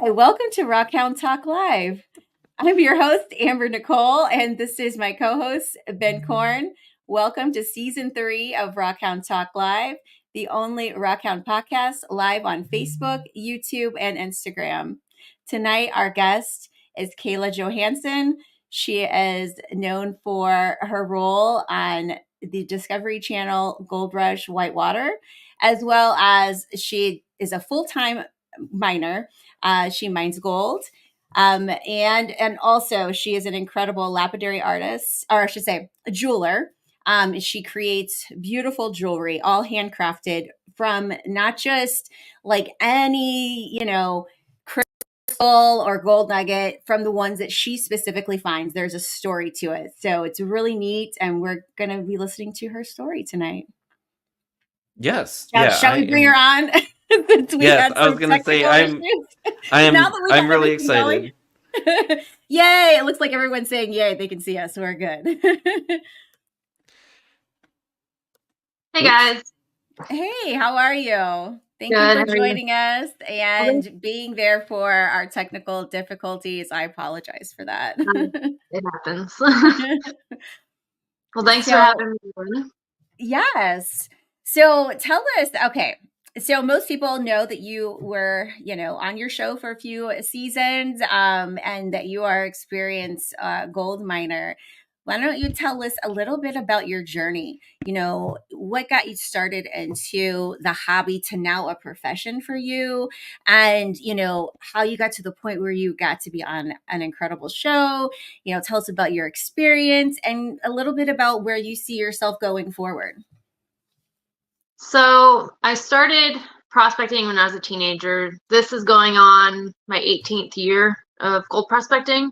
Hi, welcome to Rockhound Talk Live. I'm your host, Amber Nicole, and this is my co host, Ben Chorn. Welcome to season 3 of Rockhound Talk Live, the only Rockhound podcast live on Facebook, YouTube, and Instagram. Tonight, our guest is Kayla Johanson. She is known for her role on the Discovery Channel Gold Rush Whitewater, as well as she is a full time miner. She mines gold. And also she is an incredible lapidary artist, or I should say, a jeweler. She creates beautiful jewelry, all handcrafted from not just like any, crystal or gold nugget, from the ones that she specifically finds. There's a story to it. So it's really neat. And we're going to be listening to her story tonight. Yes. Now, Yeah. shall we bring her on? Since we Yes, had I was some gonna say technical issues. Now that we I'm have really everything going. excited. Yay! It looks like everyone's saying yay. They can see us. We're good. Hey guys. Hey, how are you? Thank Good. you for joining us and being there for our technical difficulties. I apologize for that. It happens. Well, thanks for having me. Yes. So tell us, okay. So most people know that you were, on your show for a few seasons, and that you are experienced gold miner. Why don't you tell us a little bit about your journey? What got you started into the hobby to now a profession for you, and how you got to the point where you got to be on an incredible show. Tell us about your experience and a little bit about where you see yourself going forward. So I started prospecting when I was a teenager. This is going on my 18th year of gold prospecting.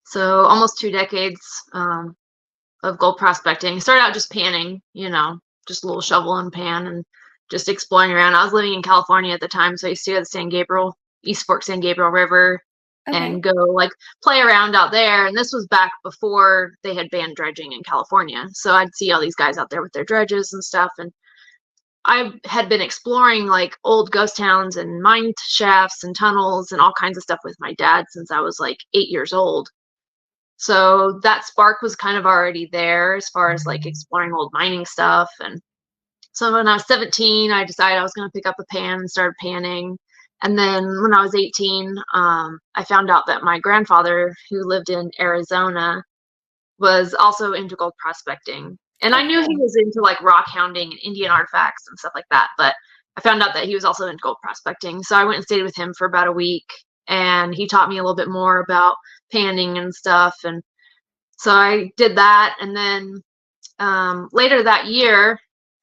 So almost 2 decades of gold prospecting. I started out just panning, just a little shovel and pan and just exploring around. I was living in California at the time, so I used to go to the East Fork San Gabriel River, and go play around out there. And this was back before they had banned dredging in California. So I'd see all these guys out there with their dredges and stuff. And I had been exploring old ghost towns and mine shafts and tunnels and all kinds of stuff with my dad since I was 8 years old. So that spark was kind of already there as far as exploring old mining stuff. And so when I was 17, I decided I was going to pick up a pan and start panning. And then when I was 18, I found out that my grandfather, who lived in Arizona, was also into gold prospecting. And I knew he was into rockhounding and Indian artifacts and stuff like that. But I found out that he was also into gold prospecting. So I went and stayed with him for about a week. And he taught me a little bit more about panning and stuff. And so I did that. And then later that year,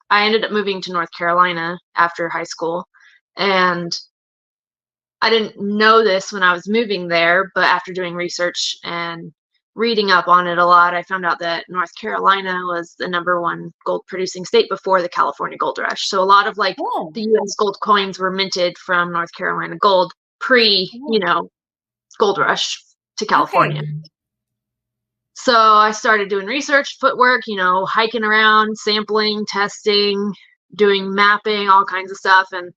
I ended up moving to North Carolina after high school. And I didn't know this when I was moving there, but after doing research and reading up on it a lot, I found out that North Carolina was the #1 gold producing state before the California gold rush. So a lot of the U.S. gold coins were minted from North Carolina gold pre, gold rush to California. Okay. So I started doing research, footwork, hiking around, sampling, testing, doing mapping, all kinds of stuff. And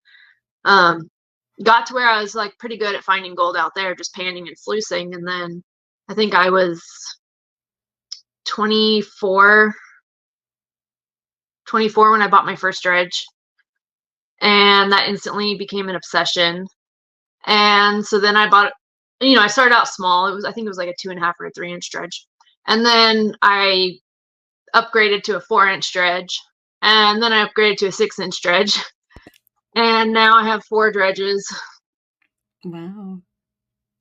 got to where I was pretty good at finding gold out there, just panning and sluicing. And then I think I was 24 when I bought my first dredge. And that instantly became an obsession. And so then I bought, I started out small. I think it was a 2.5 or a 3-inch dredge. And then I upgraded to a 4-inch dredge. And then I upgraded to a 6-inch dredge. And now I have 4 dredges. Wow.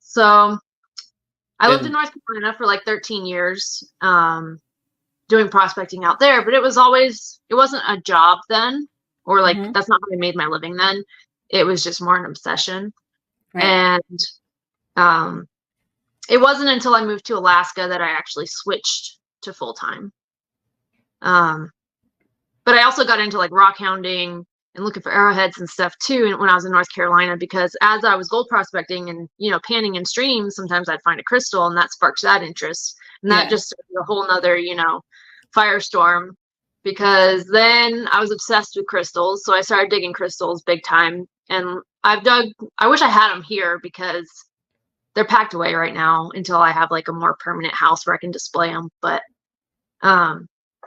So I lived in North Carolina for 13 years, doing prospecting out there, but it wasn't a job then, or that's not how I made my living then. It was just more an obsession. Right. And it wasn't until I moved to Alaska that I actually switched to full-time. But I also got into rockhounding and looking for arrowheads and stuff too when I was in North Carolina, because as I was gold prospecting and, panning in streams, sometimes I'd find a crystal and that sparked that interest. And that just started a whole nother, firestorm, because then I was obsessed with crystals. So I started digging crystals big time, And I wish I had them here because they're packed away right now until I have like a more permanent house where I can display them. But I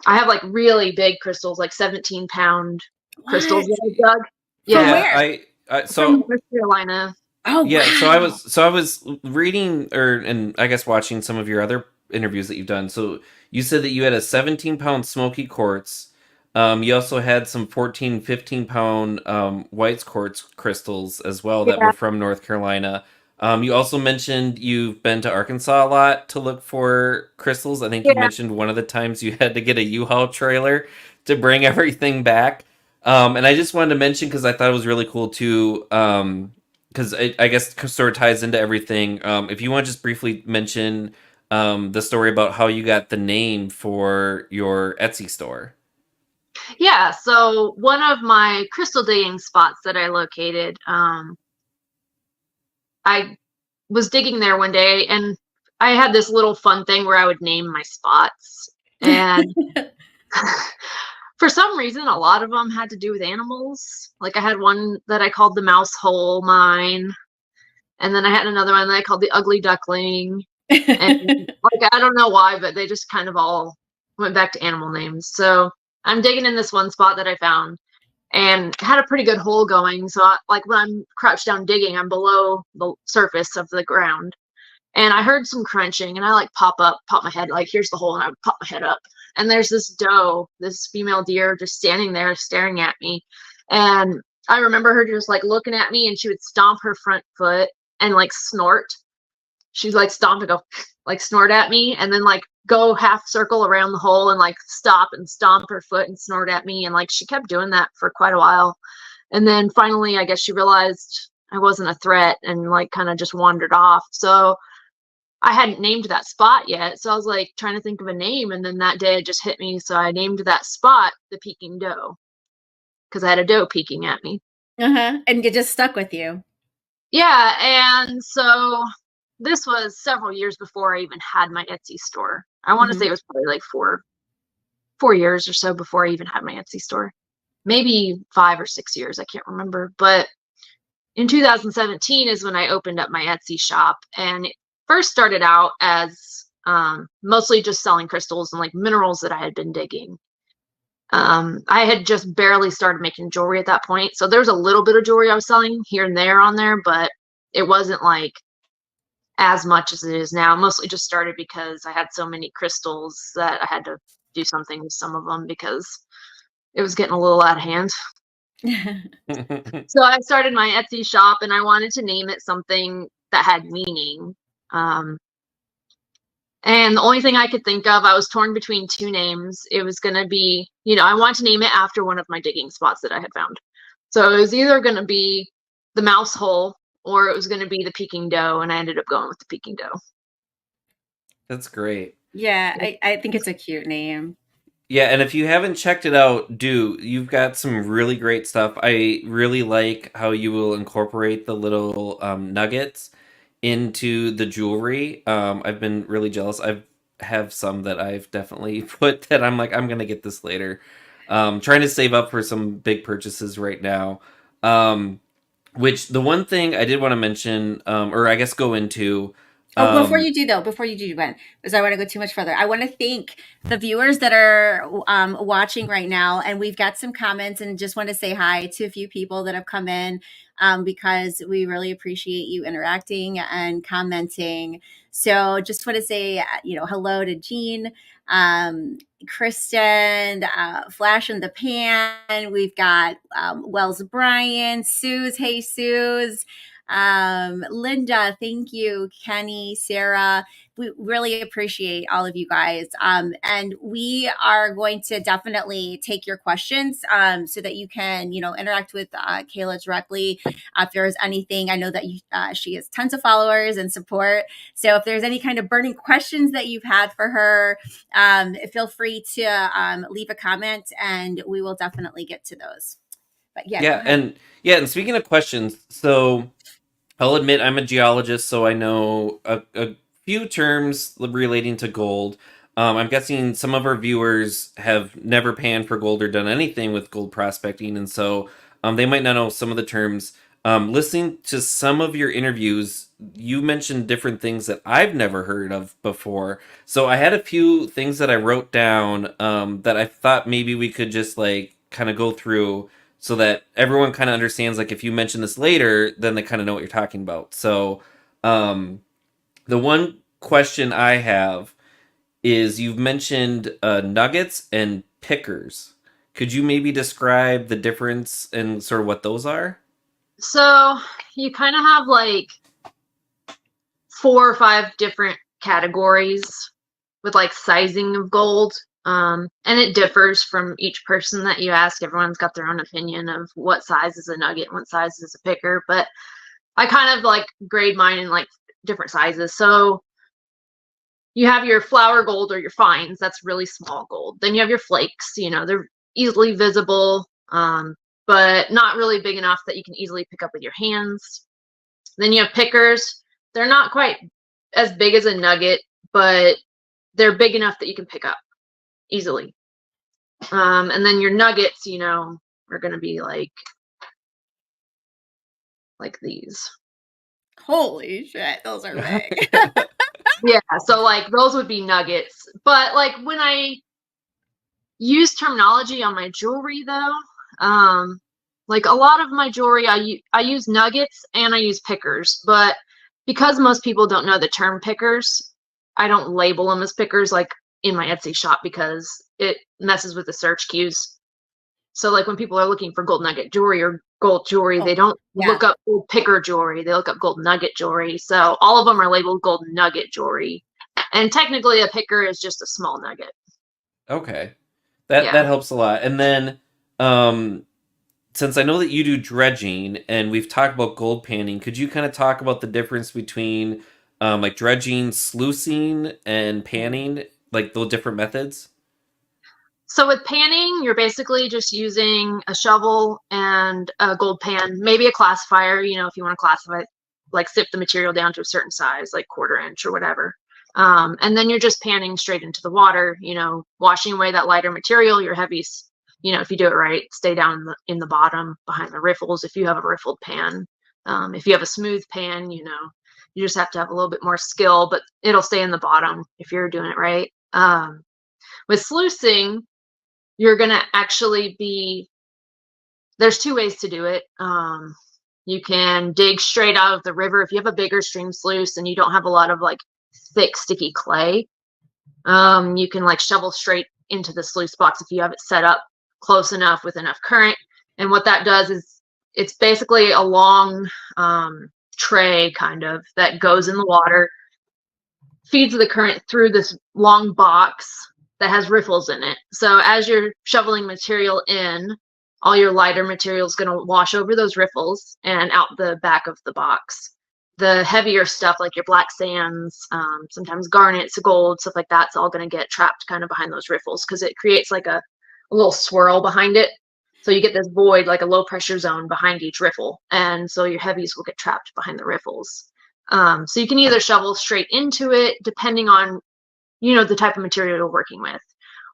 have like really big crystals, like 17-pound crystals What? that I dug. From Yeah, where? I from so North Carolina. Oh, yeah, wow. so I was reading and I guess watching some of your other interviews that you've done. So you said that you had a 17-pound smoky quartz. You also had some 14, 15-pound white quartz crystals as well that Yeah, were from North Carolina. You also mentioned you've been to Arkansas a lot to look for crystals. I think you yeah, mentioned one of the times you had to get a U-Haul trailer to bring everything back. And I just wanted to mention because I thought it was really cool too. Because I guess sort of ties into everything. If you want to just briefly mention the story about how you got the name for your Etsy store. yeah. So one of my crystal digging spots that I located, I was digging there one day and I had this little fun thing where I would name my spots. And for some reason, a lot of them had to do with animals. Like I had one that I called the mouse hole mine. And then I had another one that I called the ugly duckling. And like, I don't know why, but they just kind of all went back to animal names. So I'm digging in this one spot that I found and had a pretty good hole going. So like when I'm crouched down digging, I'm below the surface of the ground. And I heard some crunching and I like pop my head, like here's the hole, and I would pop my head up. And there's this doe, this female deer just standing there staring at me. And I remember her just like looking at me and she would stomp her front foot and like snort. She'd like stomp and go like snort at me and then like go half circle around the hole and like stop and stomp her foot and snort at me. And like she kept doing that for quite a while. And then finally, I guess she realized I wasn't a threat and like kind of just wandered off. So I hadn't named that spot yet. So I was like trying to think of a name. And then that day it just hit me. So I named that spot the Peking Doe because I had a doe peeking at me. Uh-huh. And it just stuck with you. Yeah. And so this was several years before I even had my Etsy store. I want to say it was probably like 4 years or so before I even had my Etsy store. Maybe 5 or 6 years. I can't remember. But in 2017 is when I opened up my Etsy shop, and it first started out as mostly just selling crystals and like minerals that I had been digging. I had just barely started making jewelry at that point, so there's a little bit of jewelry I was selling here and there on there, but it wasn't like as much as it is now. Mostly just started because I had so many crystals that I had to do something with some of them because it was getting a little out of hand. So I started my Etsy shop and I wanted to name it something that had meaning. Um, and the only thing I could think of, I was torn between two names. It was going to be, I wanted to name it after one of my digging spots that I had found. So it was either going to be the mouse hole or it was going to be the Peking Doe. And I ended up going with the Peking Doe. That's great. Yeah, I think it's a cute name. Yeah, and if you haven't checked it out, do. You've got some really great stuff. I really like how you will incorporate the little nuggets into the jewelry. I've been really jealous. I have some that I've definitely put that I'm like, I'm gonna get this later. Trying to save up for some big purchases right now. Which the one thing I did want to mention, or I guess go into, Oh, before um, you do though, Ben, because I want to go too much further. I want to thank the viewers that are watching right now, and we've got some comments, and just want to say hi to a few people that have come in because we really appreciate you interacting and commenting. So, just want to say, hello to Jean, Kristen, Flash in the Pan. We've got Wells Bryan, Suze. Hey, Suze. Linda, thank you. Kenny, Sarah, we really appreciate all of you guys. And we are going to definitely take your questions so that you can, interact with Kayla directly. If there's anything, I know that she has tons of followers and support. So if there's any kind of burning questions that you've had for her, feel free to leave a comment and we will definitely get to those. But yeah, go ahead. and speaking of questions, so I'll admit I'm a geologist, so I know a few terms relating to gold. I'm guessing some of our viewers have never panned for gold or done anything with gold prospecting, and so they might not know some of the terms. listening to some of your interviews, you mentioned different things that I've never heard of before. So I had a few things that I wrote down that I thought maybe we could just like kind of go through so that everyone kind of understands. Like if you mention this later, then they kind of know what you're talking about. So um, the one question I have is you've mentioned nuggets and pickers. Could you maybe describe the difference and sort of what those are? So you kind of have like 4 or 5 different categories with like sizing of gold. And it differs from each person that you ask. Everyone's got their own opinion of what size is a nugget, what size is a picker. But I kind of like grade mine in like different sizes. So you have your flour gold or your fines. That's really small gold. Then you have your flakes. They're easily visible, but not really big enough that you can easily pick up with your hands. Then you have pickers. They're not quite as big as a nugget, but they're big enough that you can pick up easily. And then your nuggets, are going to be like these. Holy shit, those are big. Yeah, so like those would be nuggets. But like when I use terminology on my jewelry though, like a lot of my jewelry I use nuggets and I use pickers, but because most people don't know the term pickers, I don't label them as pickers like in my Etsy shop because it messes with the search queues. So like when people are looking for gold nugget jewelry or gold jewelry, they don't look up gold picker jewelry, they look up gold nugget jewelry. So all of them are labeled gold nugget jewelry. And technically a picker is just a small nugget. Okay. That helps a lot. And then since I know that you do dredging and we've talked about gold panning, could you kind of talk about the difference between like dredging, sluicing, and panning, like those different methods? So with panning, you're basically just using a shovel and a gold pan, maybe a classifier, if you want to classify, like sift the material down to a certain size, like 1/4 inch or whatever. And then you're just panning straight into the water, washing away that lighter material, your heavies, if you do it right, stay down in the bottom behind the riffles if you have a riffled pan. If you have a smooth pan, you just have to have a little bit more skill, but it'll stay in the bottom if you're doing it right. With sluicing, you're going to actually there's 2 ways to do it. You can dig straight out of the river. If you have a bigger stream sluice and you don't have a lot of like thick, sticky clay, you can like shovel straight into the sluice box if you have it set up close enough with enough current. And what that does is it's basically a long tray kind of that goes in the water, feeds the current through this long box that has riffles in it. So as you're shoveling material in, all your lighter material is going to wash over those riffles and out the back of the box. The heavier stuff like your black sands, sometimes garnets, gold, stuff like that's all going to get trapped kind of behind those riffles because it creates like a little swirl behind it. So you get this void, like a low pressure zone behind each riffle. And so your heavies will get trapped behind the riffles. So you can either shovel straight into it, depending on the type of material you're working with,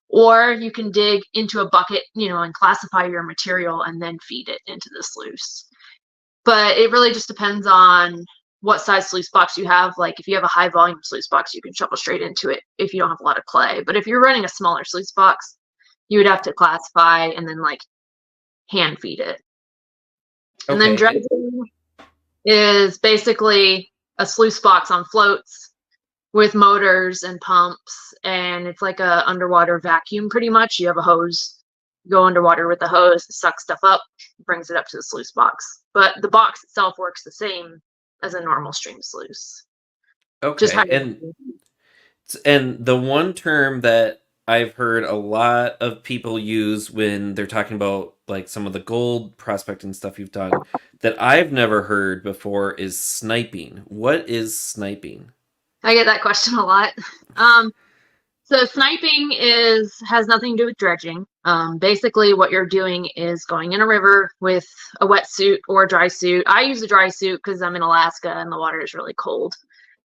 or you can dig into a bucket, and classify your material and then feed it into the sluice. But it really just depends on what size sluice box you have. Like if you have a high volume sluice box, you can shovel straight into it if you don't have a lot of clay. But if you're running a smaller sluice box, you would have to classify and then like hand feed it. And then dredging is basically a sluice box on floats with motors and pumps, and it's like a underwater vacuum pretty much. You have a hose, go underwater with the hose, suck stuff up, brings it up to the sluice box. But the box itself works the same as a normal stream sluice. Okay. And the one term that I've heard a lot of people use when they're talking about like some of the gold prospecting stuff you've done that I've never heard before is sniping. What is sniping? I get that question a lot. So sniping has nothing to do with dredging. Basically what you're doing is going in a river with a wetsuit or a dry suit. I use a dry suit because I'm in Alaska and the water is really cold.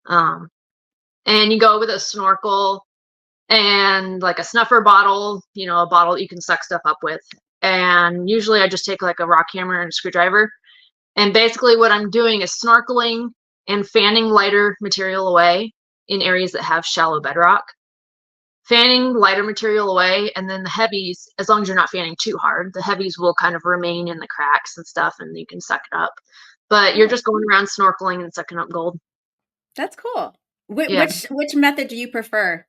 And you go with a snorkel and like a snuffer bottle, a bottle you can suck stuff up with. And usually I just take like a rock hammer and a screwdriver And basically what I'm doing is snorkeling and fanning lighter material away in areas that have shallow bedrock. Fanning lighter material away, and then the heavies, as long as you're not fanning too hard, the heavies will kind of remain in the cracks and stuff, and you can suck it up. But you're just going around snorkeling and sucking up gold. That's cool. Yeah. Which method do you prefer?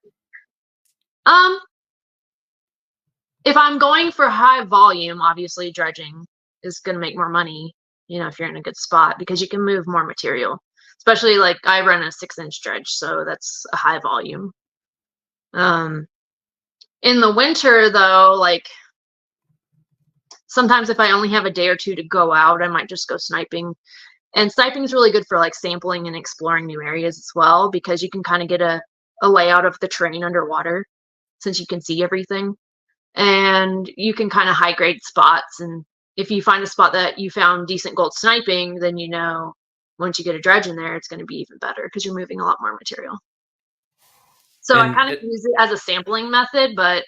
If I'm going for high volume, obviously dredging is going to make more money, if you're in a good spot, because you can move more material. Especially like I run a 6-inch dredge, so that's a high volume. In the winter though, like sometimes if I only have a day or two to go out, I might just go sniping. And sniping is really good for like sampling and exploring new areas as well, because you can kind of get a layout of the terrain underwater since you can see everything. And you can kind of high grade spots. And if you find a spot that you found decent gold sniping, then once you get a dredge in there, it's going to be even better because you're moving a lot more material. So I kind of use it as a sampling method, but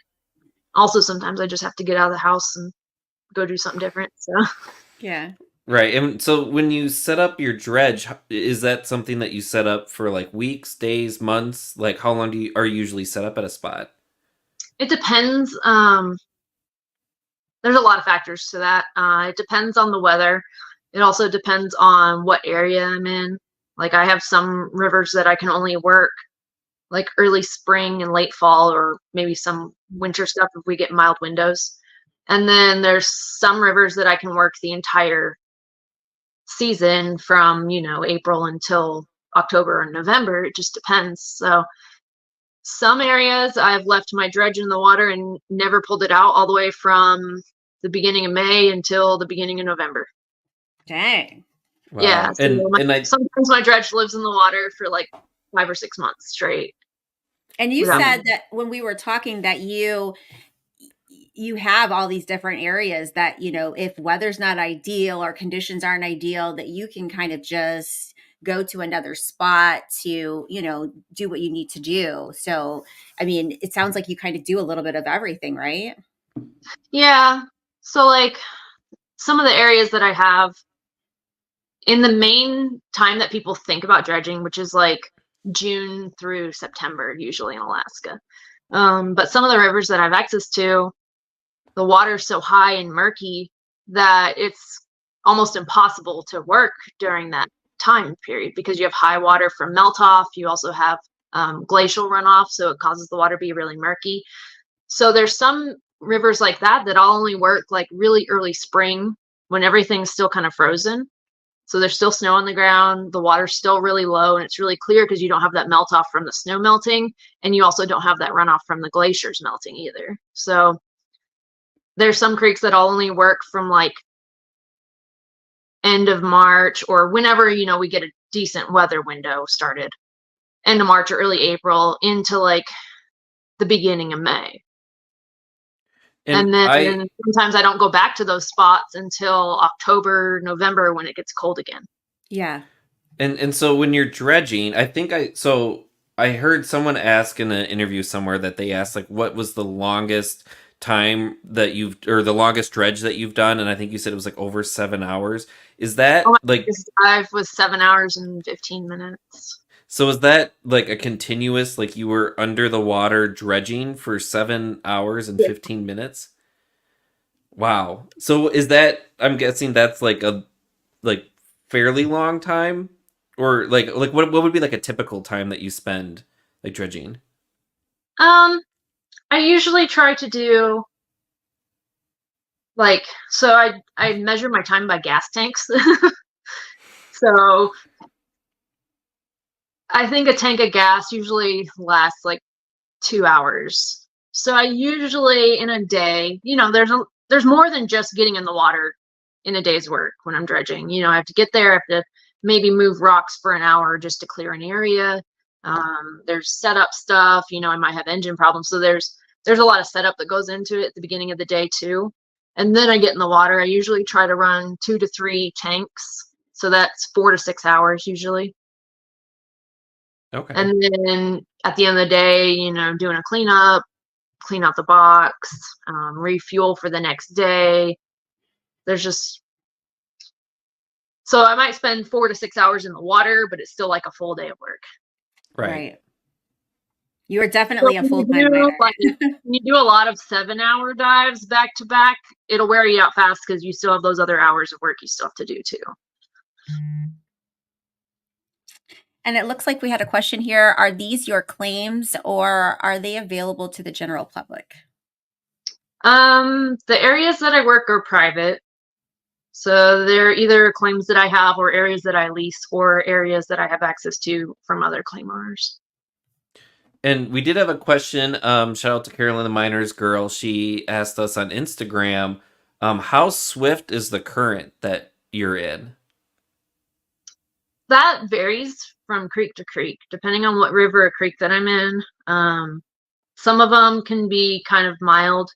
also sometimes I just have to get out of the house and go do something different. So yeah. Right. And so when you set up your dredge, is that something that you set up for like weeks, days, months? Like how long are you usually set up at a spot? it depends. There's a lot of factors to that. It depends on the weather. It also depends on what area I'm in. Like I have some rivers that I can only work like early spring and late fall, or maybe some winter stuff if we get mild windows. And then there's some rivers that I can work the entire season from, April until October or November. It just depends. So some areas I've left my dredge in the water and never pulled it out all the way from the beginning of May until the beginning of November. Dang. Wow. Yeah. So sometimes my dredge lives in the water for like 5 or 6 months straight. And you said that when we were talking that you have all these different areas that, if weather's not ideal or conditions aren't ideal, that you can kind of just go to another spot to, do what you need to do. So, I mean, it sounds like you kind of do a little bit of everything, right? Yeah. So like some of the areas that I have in the main time that people think about dredging, which is like June through September, usually in Alaska. But some of the rivers that I have access to, the water's so high and murky that it's almost impossible to work during that time period because you have high water from melt off. You also have glacial runoff, so it causes the water to be really murky. So there's some rivers like that I'll only work like really early spring when everything's still kind of frozen. So there's still snow on the ground, the water's still really low, and it's really clear because you don't have that melt off from the snow melting, and you also don't have that runoff from the glaciers melting either. So there's some creeks that I'll only work from like end of March or whenever, we get a decent weather window started, end of March or early April into like the beginning of May. And then sometimes I don't go back to those spots until October, November when it gets cold again. Yeah. And so when you're dredging, I heard someone ask in an interview somewhere that they asked like what was the longest time that the longest dredge that you've done, and I think you said it was like over 7 hours. Is that dive was 7 hours and 15 minutes. So is that like a continuous, like you were under the water dredging for 7 hours and 15 minutes? Wow. So is that, I'm guessing that's like a fairly long time? Or like what would be like a typical time that you spend like dredging? I usually try to do I measure my time by gas tanks. So I think a tank of gas usually lasts like 2 hours. So I usually in a day, there's more than just getting in the water in a day's work when I'm dredging. I have to get there, I have to maybe move rocks for an hour just to clear an area. There's setup stuff, I might have engine problems. So there's a lot of setup that goes into it at the beginning of the day too. And then I get in the water. I usually try to run 2 to 3 tanks. So that's 4 to 6 hours usually. Okay. And then at the end of the day, doing a cleanup, clean out the box, refuel for the next day. There's just So I might spend 4 to 6 hours in the water, but it's still like a full day of work. Right. You are So definitely a when full-time miner. when you do a lot of 7-hour dives back to back, it'll wear you out fast because you still have those other hours of work you still have to do too. And it looks like we had a question here. Are these your claims or are they available to the general public? The areas that I work are private. So they're either claims that I have or areas that I lease or areas that I have access to from other claim owners. And we did have a question. Shout out to Carolyn, the Miners Girl. She asked us on Instagram, how swift is the current that you're in? That varies from creek to creek, depending on what river or creek that I'm in. Some of them can be kind of mild.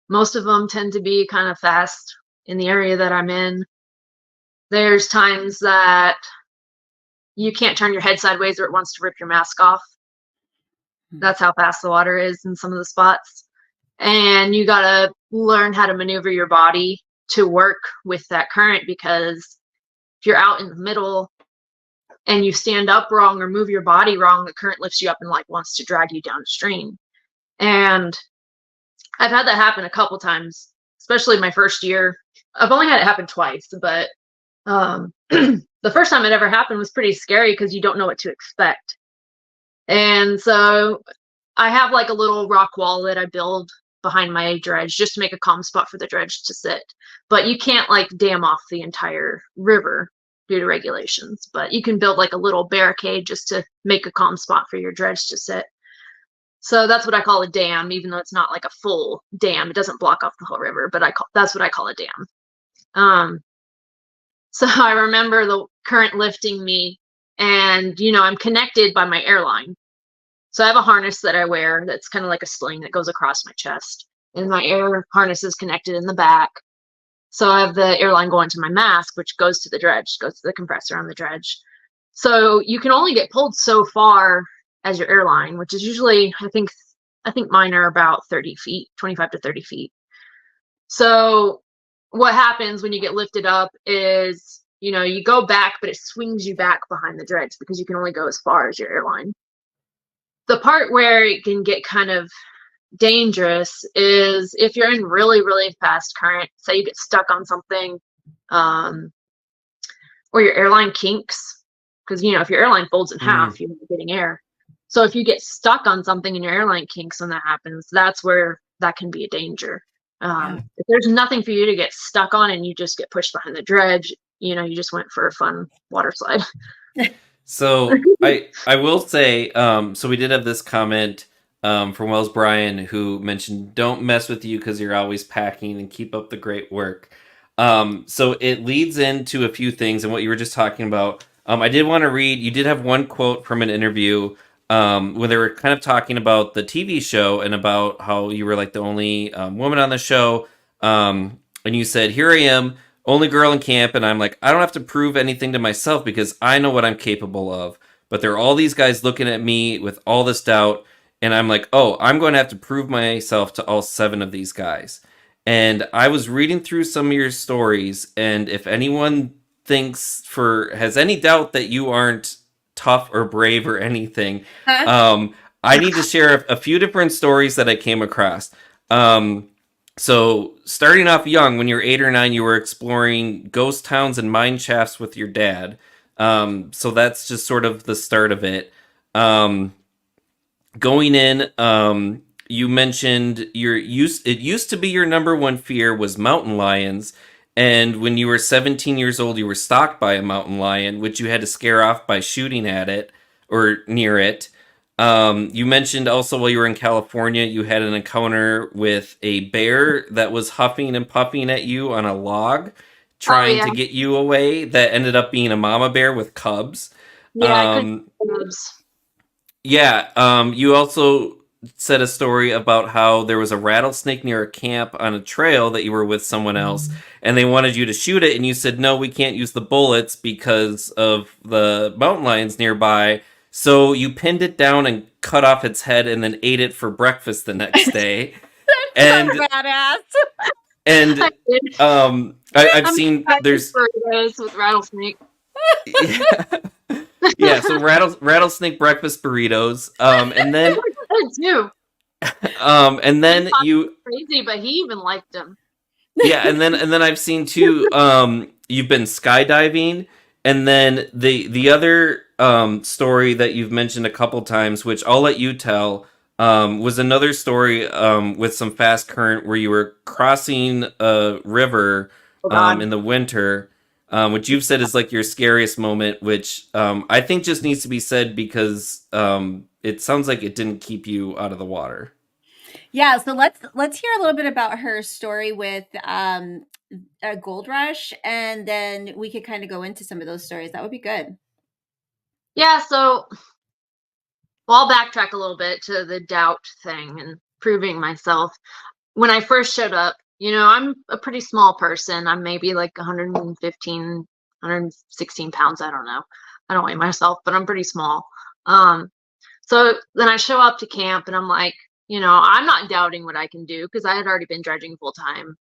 Most of them tend to be kind of fast in the area that I'm in. There's times that you can't turn your head sideways or it wants to rip your mask off. That's how fast the water is in some of the spots. And you gotta learn how to maneuver your body to work with that current, because if you're out in the middle and you stand up wrong or move your body wrong, the current lifts you up and like wants to drag you downstream. And I've had that happen a couple times, especially my first year. I've only had it happen twice, but the first time it ever happened was pretty scary because you don't know what to expect. And so I have like a little rock wall that I build behind my dredge just to make a calm spot for the dredge to sit. But you can't like dam off the entire river due to regulations, but you can build like a little barricade just to make a calm spot for your dredge to sit. So that's what I call a dam, even though it's not like a full dam. It doesn't block off the whole river, but that's what I call a dam. So I remember the current lifting me, and I'm connected by my airline. So I have a harness that I wear that's kind of like a sling that goes across my chest, and my air harness is connected in the back. So I have the airline going to my mask, which goes to the dredge, goes to the compressor on the dredge. So you can only get pulled so far as your airline, which is usually, I think mine are about 30 feet, 25 to 30 feet. So what happens when you get lifted up is, you go back, but it swings you back behind the dredge because you can only go as far as your airline. The part where it can get kind of dangerous is if you're in really, really fast current, say you get stuck on something, or your airline kinks, because, if your airline folds in half, you're not getting air. So if you get stuck on something and your airline kinks when that happens, that's where that can be a danger. If there's nothing for you to get stuck on and you just get pushed behind the dredge, you just went for a fun water slide. So I will say, so we did have this comment from Wells Bryan, who mentioned, don't mess with you because you're always packing, and keep up the great work. So it leads into a few things and what you were just talking about. I did want to read, you did have one quote from an interview when they were kind of talking about the TV show and about how you were like the only woman on the show. And you said, here I am, only girl in camp, and I'm like, I don't have to prove anything to myself because I know what I'm capable of. But there are all these guys looking at me with all this doubt, and I'm like, oh, I'm going to have to prove myself to all 7 of these guys. And I was reading through some of your stories, and if anyone has any doubt that you aren't tough or brave or anything, I need to share a few different stories that I came across. So starting off young, when you were 8 or 9, you were exploring ghost towns and mine shafts with your dad. So that's just sort of the start of it. Going in, you mentioned it used to be your number one fear was mountain lions. And when you were 17 years old, you were stalked by a mountain lion, which you had to scare off by shooting at it or near it. You mentioned also while you were in California, you had an encounter with a bear that was huffing and puffing at you on a log, trying to get you away. That ended up being a mama bear with cubs. Yeah, cubs. Yeah, you also said a story about how there was a rattlesnake near a camp on a trail that you were with someone else, and they wanted you to shoot it, and you said, no, we can't use the bullets because of the mountain lions nearby. So you pinned it down and cut off its head and then ate it for breakfast the next day. That's so badass. And I did. I've I'm sid breakfast there's burritos with rattlesnake. yeah, so rattlesnake breakfast burritos, I do. and He then thought he was you crazy, but he even liked them. yeah, and then I've seen too. You've been skydiving, and then the other story that you've mentioned a couple times, which I'll let you tell, was another story with some fast current where you were crossing a river Oh God. in the winter, which you've said is like your scariest moment, which I think just needs to be said because it sounds like it didn't keep you out of the water. Yeah, so let's hear a little bit about her story with a gold rush, and then we could kind of go into some of those stories. That would be good. Yeah, so I'll backtrack a little bit to the doubt thing and proving myself. When I first showed up, I'm a pretty small person. I'm maybe like 115, 116 pounds. I don't know. I don't weigh myself, but I'm pretty small. Um, so then I show up to camp and I'm like, I'm not doubting what I can do because I had already been dredging full time.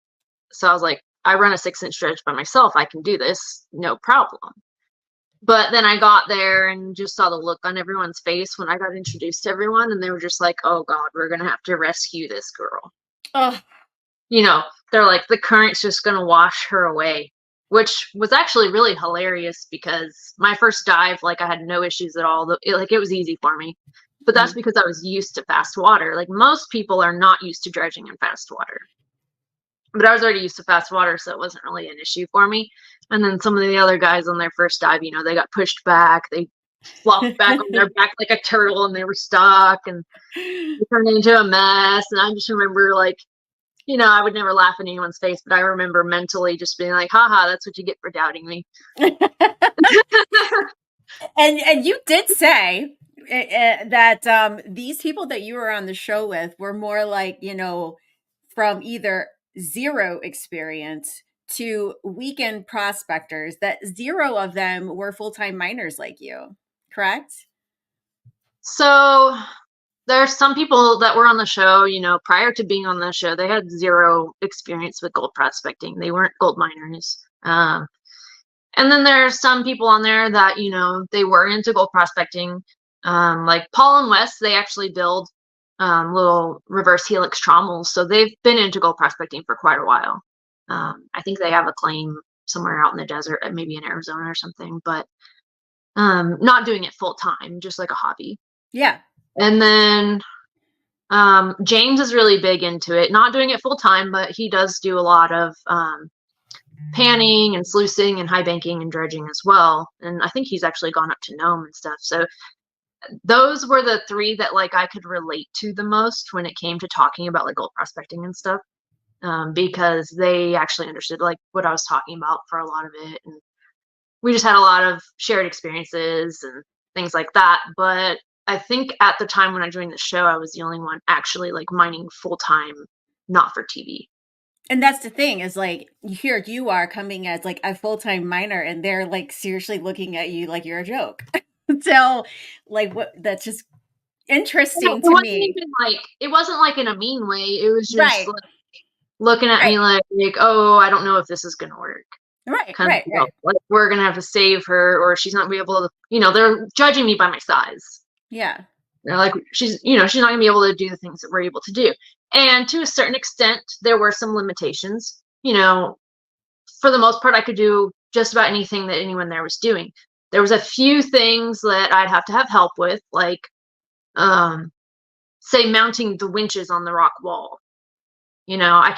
So I was like, I run a 6-inch dredge by myself. I can do this, no problem. But then I got there and just saw the look on everyone's face when I got introduced to everyone, and they were just like, "Oh God, we're gonna have to rescue this girl." Oh, They're like, the current's just gonna wash her away, which was actually really hilarious because my first dive, like, I had no issues at all. It was easy for me, but that's because I was used to fast water. Like most people are not used to dredging in fast water, but I was already used to fast water, so it wasn't really an issue for me. And then some of the other guys on their first dive, they got pushed back. They flopped back on their back like a turtle and they were stuck and it turned into a mess. And I just remember like, I would never laugh in anyone's face, but I remember mentally just being like, haha, that's what you get for doubting me. and you did say that these people that you were on the show with were more like, from either zero experience to weekend prospectors, that zero of them were full-time miners like you, correct? So there's some people that were on the show, prior to being on the show, they had zero experience with gold prospecting. They weren't gold miners. And then there's some people on there that, they were into gold prospecting. Like Paul and Wes, they actually build little reverse helix trommels. So they've been into gold prospecting for quite a while. I think they have a claim somewhere out in the desert, maybe in Arizona or something, but not doing it full time, just like a hobby. Yeah. And then James is really big into it, not doing it full time, but he does do a lot of panning and sluicing and high banking and dredging as well. And I think he's actually gone up to Nome and stuff. So those were the three that like I could relate to the most when it came to talking about like gold prospecting and stuff, because they actually understood like what I was talking about for a lot of it. And we just had a lot of shared experiences and things like that. But I think at the time when I joined the show, I was the only one actually like mining full time, not for TV. And that's the thing is like, here you are coming as like a full-time miner and they're like seriously looking at you like you're a joke. So like that's just interesting to me. It wasn't like in a mean way. It was just Right. like looking at me like, oh, I don't know if this is going to work. Right. Kind right. of, right. Like we're going to have to save her or she's not going to be able to, they're judging me by my size. Yeah. They're like, she's not going to be able to do the things that we're able to do. And to a certain extent, there were some limitations. For the most part, I could do just about anything that anyone there was doing. There was a few things that I'd have to have help with, like, say, mounting the winches on the rock wall. I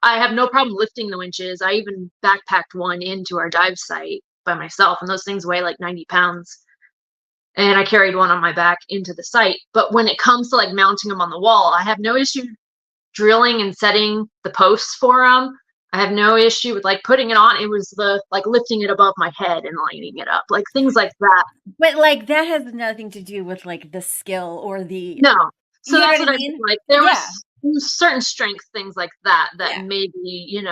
have no problem lifting the winches. I even backpacked one into our dive site by myself, and those things weigh like 90 pounds. And I carried one on my back into the site. But when it comes to like mounting them on the wall, I have no issue drilling and setting the posts for them. I have no issue with like putting it on. It was the like lifting it above my head and lining it up, like things like that. But like that has nothing to do with like the skill or the no. So that's what I mean. Like there was certain strength things like that maybe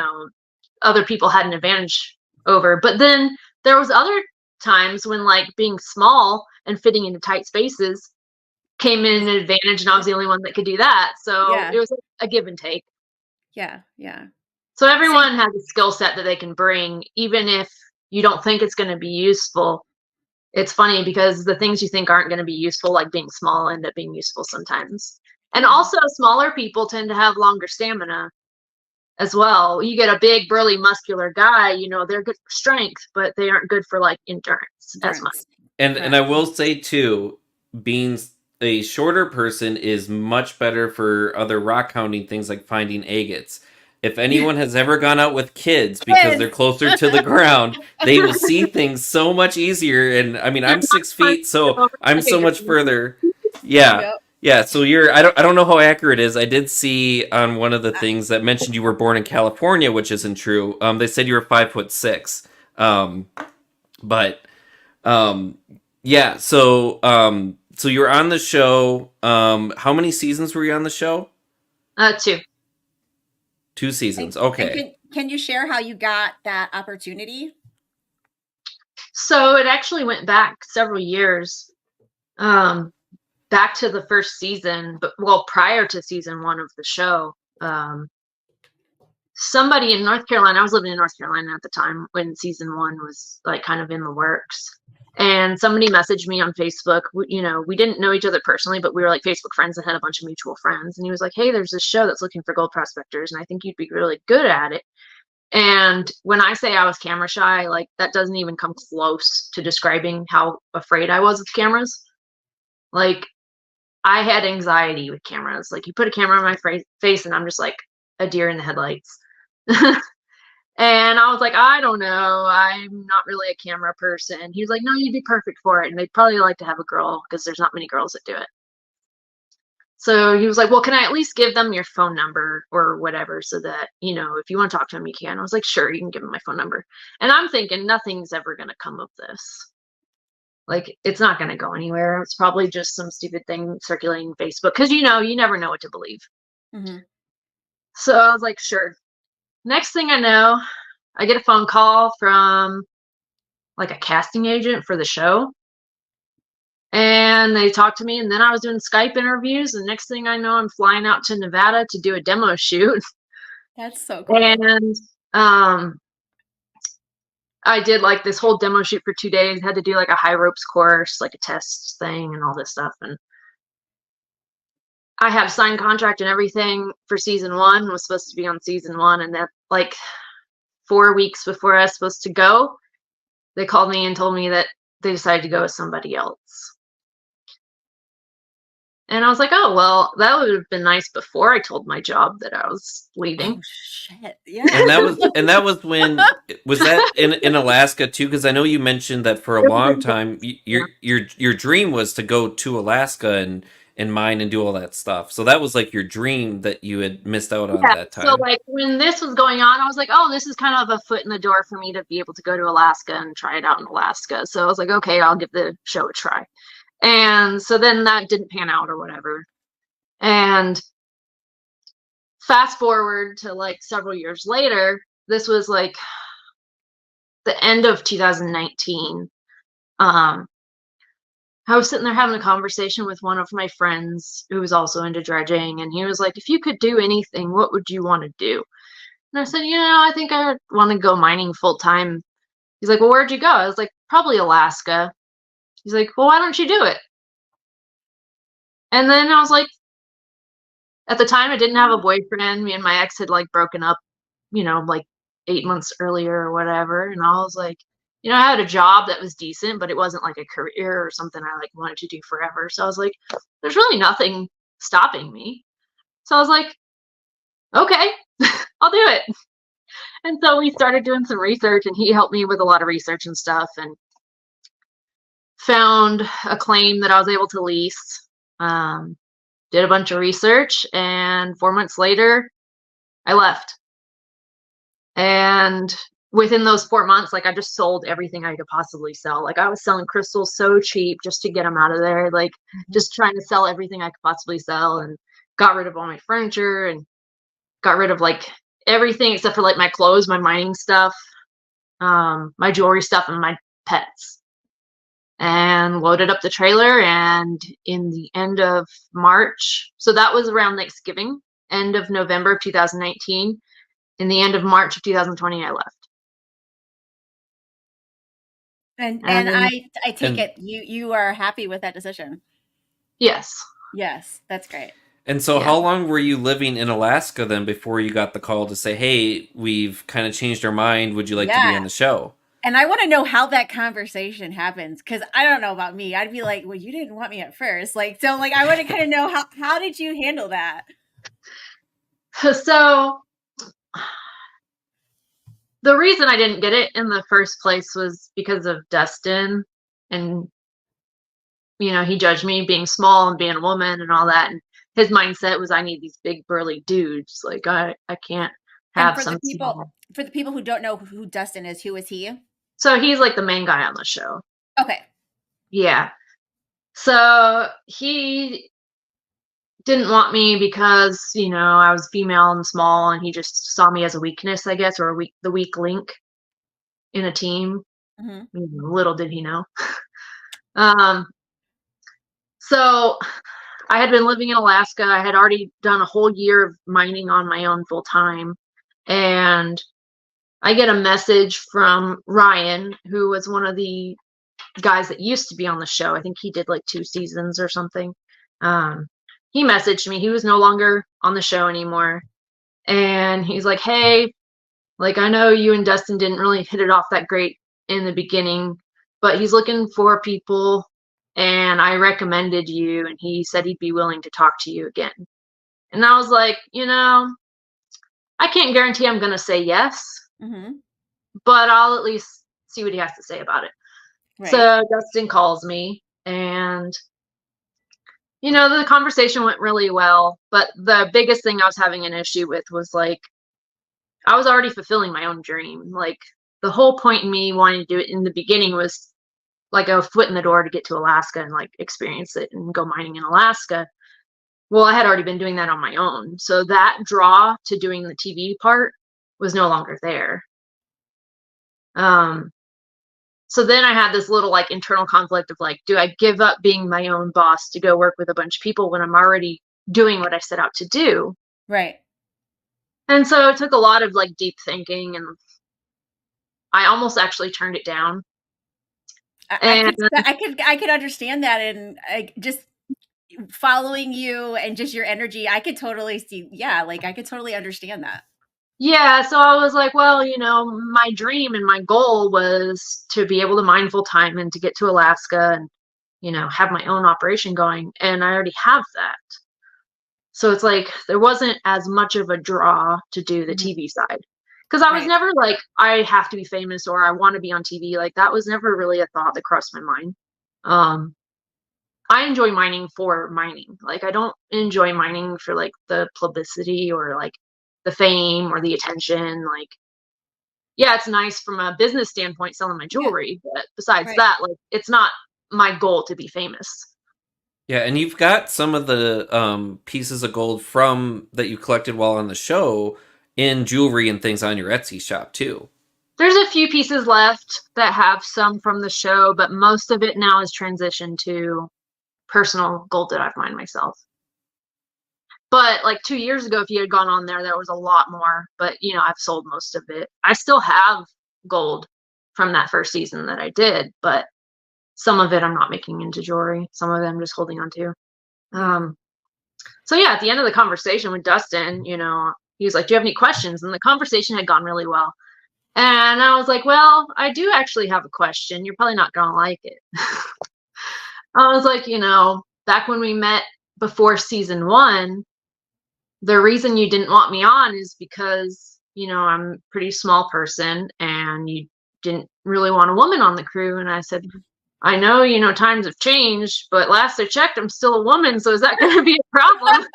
other people had an advantage over. But then there was other times when like being small and fitting into tight spaces came in an advantage, and I was the only one that could do that. So it was a give and take. Yeah. So everyone has a skill set that they can bring, even if you don't think it's going to be useful. It's funny because the things you think aren't going to be useful, like being small, end up being useful sometimes. And also, smaller people tend to have longer stamina as well. You get a big, burly, muscular guy, you know, they're good for strength, but they aren't good for like endurance as much. And I will say too, being a shorter person is much better for other rock hounding things like finding agates. If anyone has ever gone out with kids because they're closer to the ground, they will see things so much easier. And I mean, I'm 6 feet, so I'm so much further. Yeah. Yep. Yeah, so I don't know how accurate it is. I did see on one of the things that mentioned you were born in California, which isn't true. They said you were 5'6". But yeah, so you were on the show. How many seasons were you on the show? 2. 2 seasons. Okay. And can you share how you got that opportunity? So it actually went back several years. Back to the first season, but prior to season 1 of the show, somebody in North Carolina, I was living in North Carolina at the time when season 1 was like kind of in the works. And somebody messaged me on Facebook. We didn't know each other personally, but we were like Facebook friends and had a bunch of mutual friends. And he was like, "Hey, there's this show that's looking for gold prospectors, and I think you'd be really good at it." And when I say I was camera shy, like that doesn't even come close to describing how afraid I was of cameras. Like, I had anxiety with cameras. Like, you put a camera on my face and I'm just like a deer in the headlights. And I was like, I don't know. I'm not really a camera person. He was like, no, you'd be perfect for it. And they'd probably like to have a girl because there's not many girls that do it. So he was like, well, can I at least give them your phone number or whatever so that, if you want to talk to them, you can. I was like, sure, you can give them my phone number. And I'm thinking nothing's ever going to come of this. Like, it's not going to go anywhere. It's probably just some stupid thing circulating Facebook because, you never know what to believe. Mm-hmm. So I was like, sure. Next thing I know, I get a phone call from like a casting agent for the show. And they talked to me, and then I was doing Skype interviews. And next thing I know, I'm flying out to Nevada to do a demo shoot. That's so cool. And I did like this whole demo shoot for 2 days, had to do like a high ropes course, like a test thing and all this stuff. And I had a signed contract and everything for season 1, was supposed to be on season 1. And then like 4 weeks before I was supposed to go, they called me and told me that they decided to go with somebody else. And I was like, oh, well, that would have been nice before I told my job that I was leaving. Oh, shit. Yeah. And that was when, was that in Alaska too? Because I know you mentioned that for a long time your dream was to go to Alaska and mine and do all that stuff. So that was like your dream that you had missed out on that time. So like when this was going on, I was like, oh, this is kind of a foot in the door for me to be able to go to Alaska and try it out in Alaska. So I was like, okay, I'll give the show a try. And so then that didn't pan out or whatever. And fast forward to like several years later, this was like the end of 2019. I was sitting there having a conversation with one of my friends who was also into dredging, and he was like, if you could do anything, what would you want to do? And I said, I think I want to go mining full time. He's like, well, where'd you go? I was like, probably Alaska. He's like, well, why don't you do it? And then I was like, at the time I didn't have a boyfriend. Me and my ex had like broken up, like 8 months earlier or whatever. And I was like, I had a job that was decent, but it wasn't like a career or something I like wanted to do forever. So I was like, there's really nothing stopping me. So I was like, okay, I'll do it. And so we started doing some research, and he helped me with a lot of research and stuff, and found a claim that I was able to lease. Did a bunch of research, and 4 months later, I left. And within those 4 months, like I just sold everything I could possibly sell. Like I was selling crystals so cheap just to get them out of there. Like just trying to sell everything I could possibly sell, and got rid of all my furniture and got rid of like everything except for like my clothes, my mining stuff, my jewelry stuff, and my pets. And loaded up the trailer, and in the end of March, so that was around Thanksgiving, end of November of 2019, in the end of March of 2020, I left. And I take it you are happy with that decision. Yes. Yes, that's great. And so Yeah. how long were you living in Alaska then before you got the call to say, hey, we've kind of changed our mind. Would you like to be on the show? And I want to know how that conversation happens, because I don't know about me. I'd be like, well, you didn't want me at first. Like, so like I want to kind of know how did you handle that? So the reason I didn't get it in the first place was because of Dustin, and he judged me being small and being a woman and all that, and his mindset was I need these big burly dudes. Like I can't have and some small. For the people who don't know who Dustin is, who is he? So he's like the main guy on the show. Okay. Yeah. So he didn't want me because, I was female and small, and he just saw me as a weakness, I guess, or the weak link in a team. Mm-hmm. Little did he know. So I had been living in Alaska. I had already done a whole year of mining on my own full time. And I get a message from Ryan, who was one of the guys that used to be on the show. I think he did like 2 seasons or something. He messaged me. He was no longer on the show anymore. And he's like, hey, like, I know you and Dustin didn't really hit it off that great in the beginning, but he's looking for people, and I recommended you, and he said he'd be willing to talk to you again. And I was like, I can't guarantee I'm going to say yes, but I'll at least see what he has to say about it. Right. So Dustin calls me, and the conversation went really well, but the biggest thing I was having an issue with was like, I was already fulfilling my own dream. Like, the whole point in me wanting to do it in the beginning was like a foot in the door to get to Alaska and like experience it and go mining in Alaska. Well, I had already been doing that on my own. So that draw to doing the TV part was no longer there. So then I had this little like internal conflict of like, do I give up being my own boss to go work with a bunch of people when I'm already doing what I set out to do? Right. And so it took a lot of like deep thinking, and I almost actually turned it down. I could understand that, and just following you and just your energy, I could totally see. Yeah, like I could totally understand that. Yeah, so I was like, well, my dream and my goal was to be able to mine full time and to get to Alaska and, have my own operation going, and I already have that. So it's like there wasn't as much of a draw to do the TV side. Because I was never like, I have to be famous or I want to be on TV. Like, that was never really a thought that crossed my mind. I enjoy mining for mining. Like, I don't enjoy mining for like the publicity or like the fame or the attention. Like, yeah, it's nice from a business standpoint selling my jewelry, but besides that, like, it's not my goal to be famous. Yeah, and you've got some of the pieces of gold from that you collected while on the show in jewelry and things on your Etsy shop too. There's a few pieces left that have some from the show, but most of it now is transitioned to personal gold that I've mined myself. But like 2 years ago, if you had gone on there, there was a lot more. But, I've sold most of it. I still have gold from that first season that I did, but some of it I'm not making into jewelry. Some of it I'm just holding on to. So yeah, at the end of the conversation with Dustin, he was like, do you have any questions? And the conversation had gone really well. And I was like, well, I do actually have a question. You're probably not going to like it. I was like, back when we met before season 1, the reason you didn't want me on is because, I'm a pretty small person and you didn't really want a woman on the crew. And I said, I know, times have changed, but last I checked, I'm still a woman. So is that going to be a problem?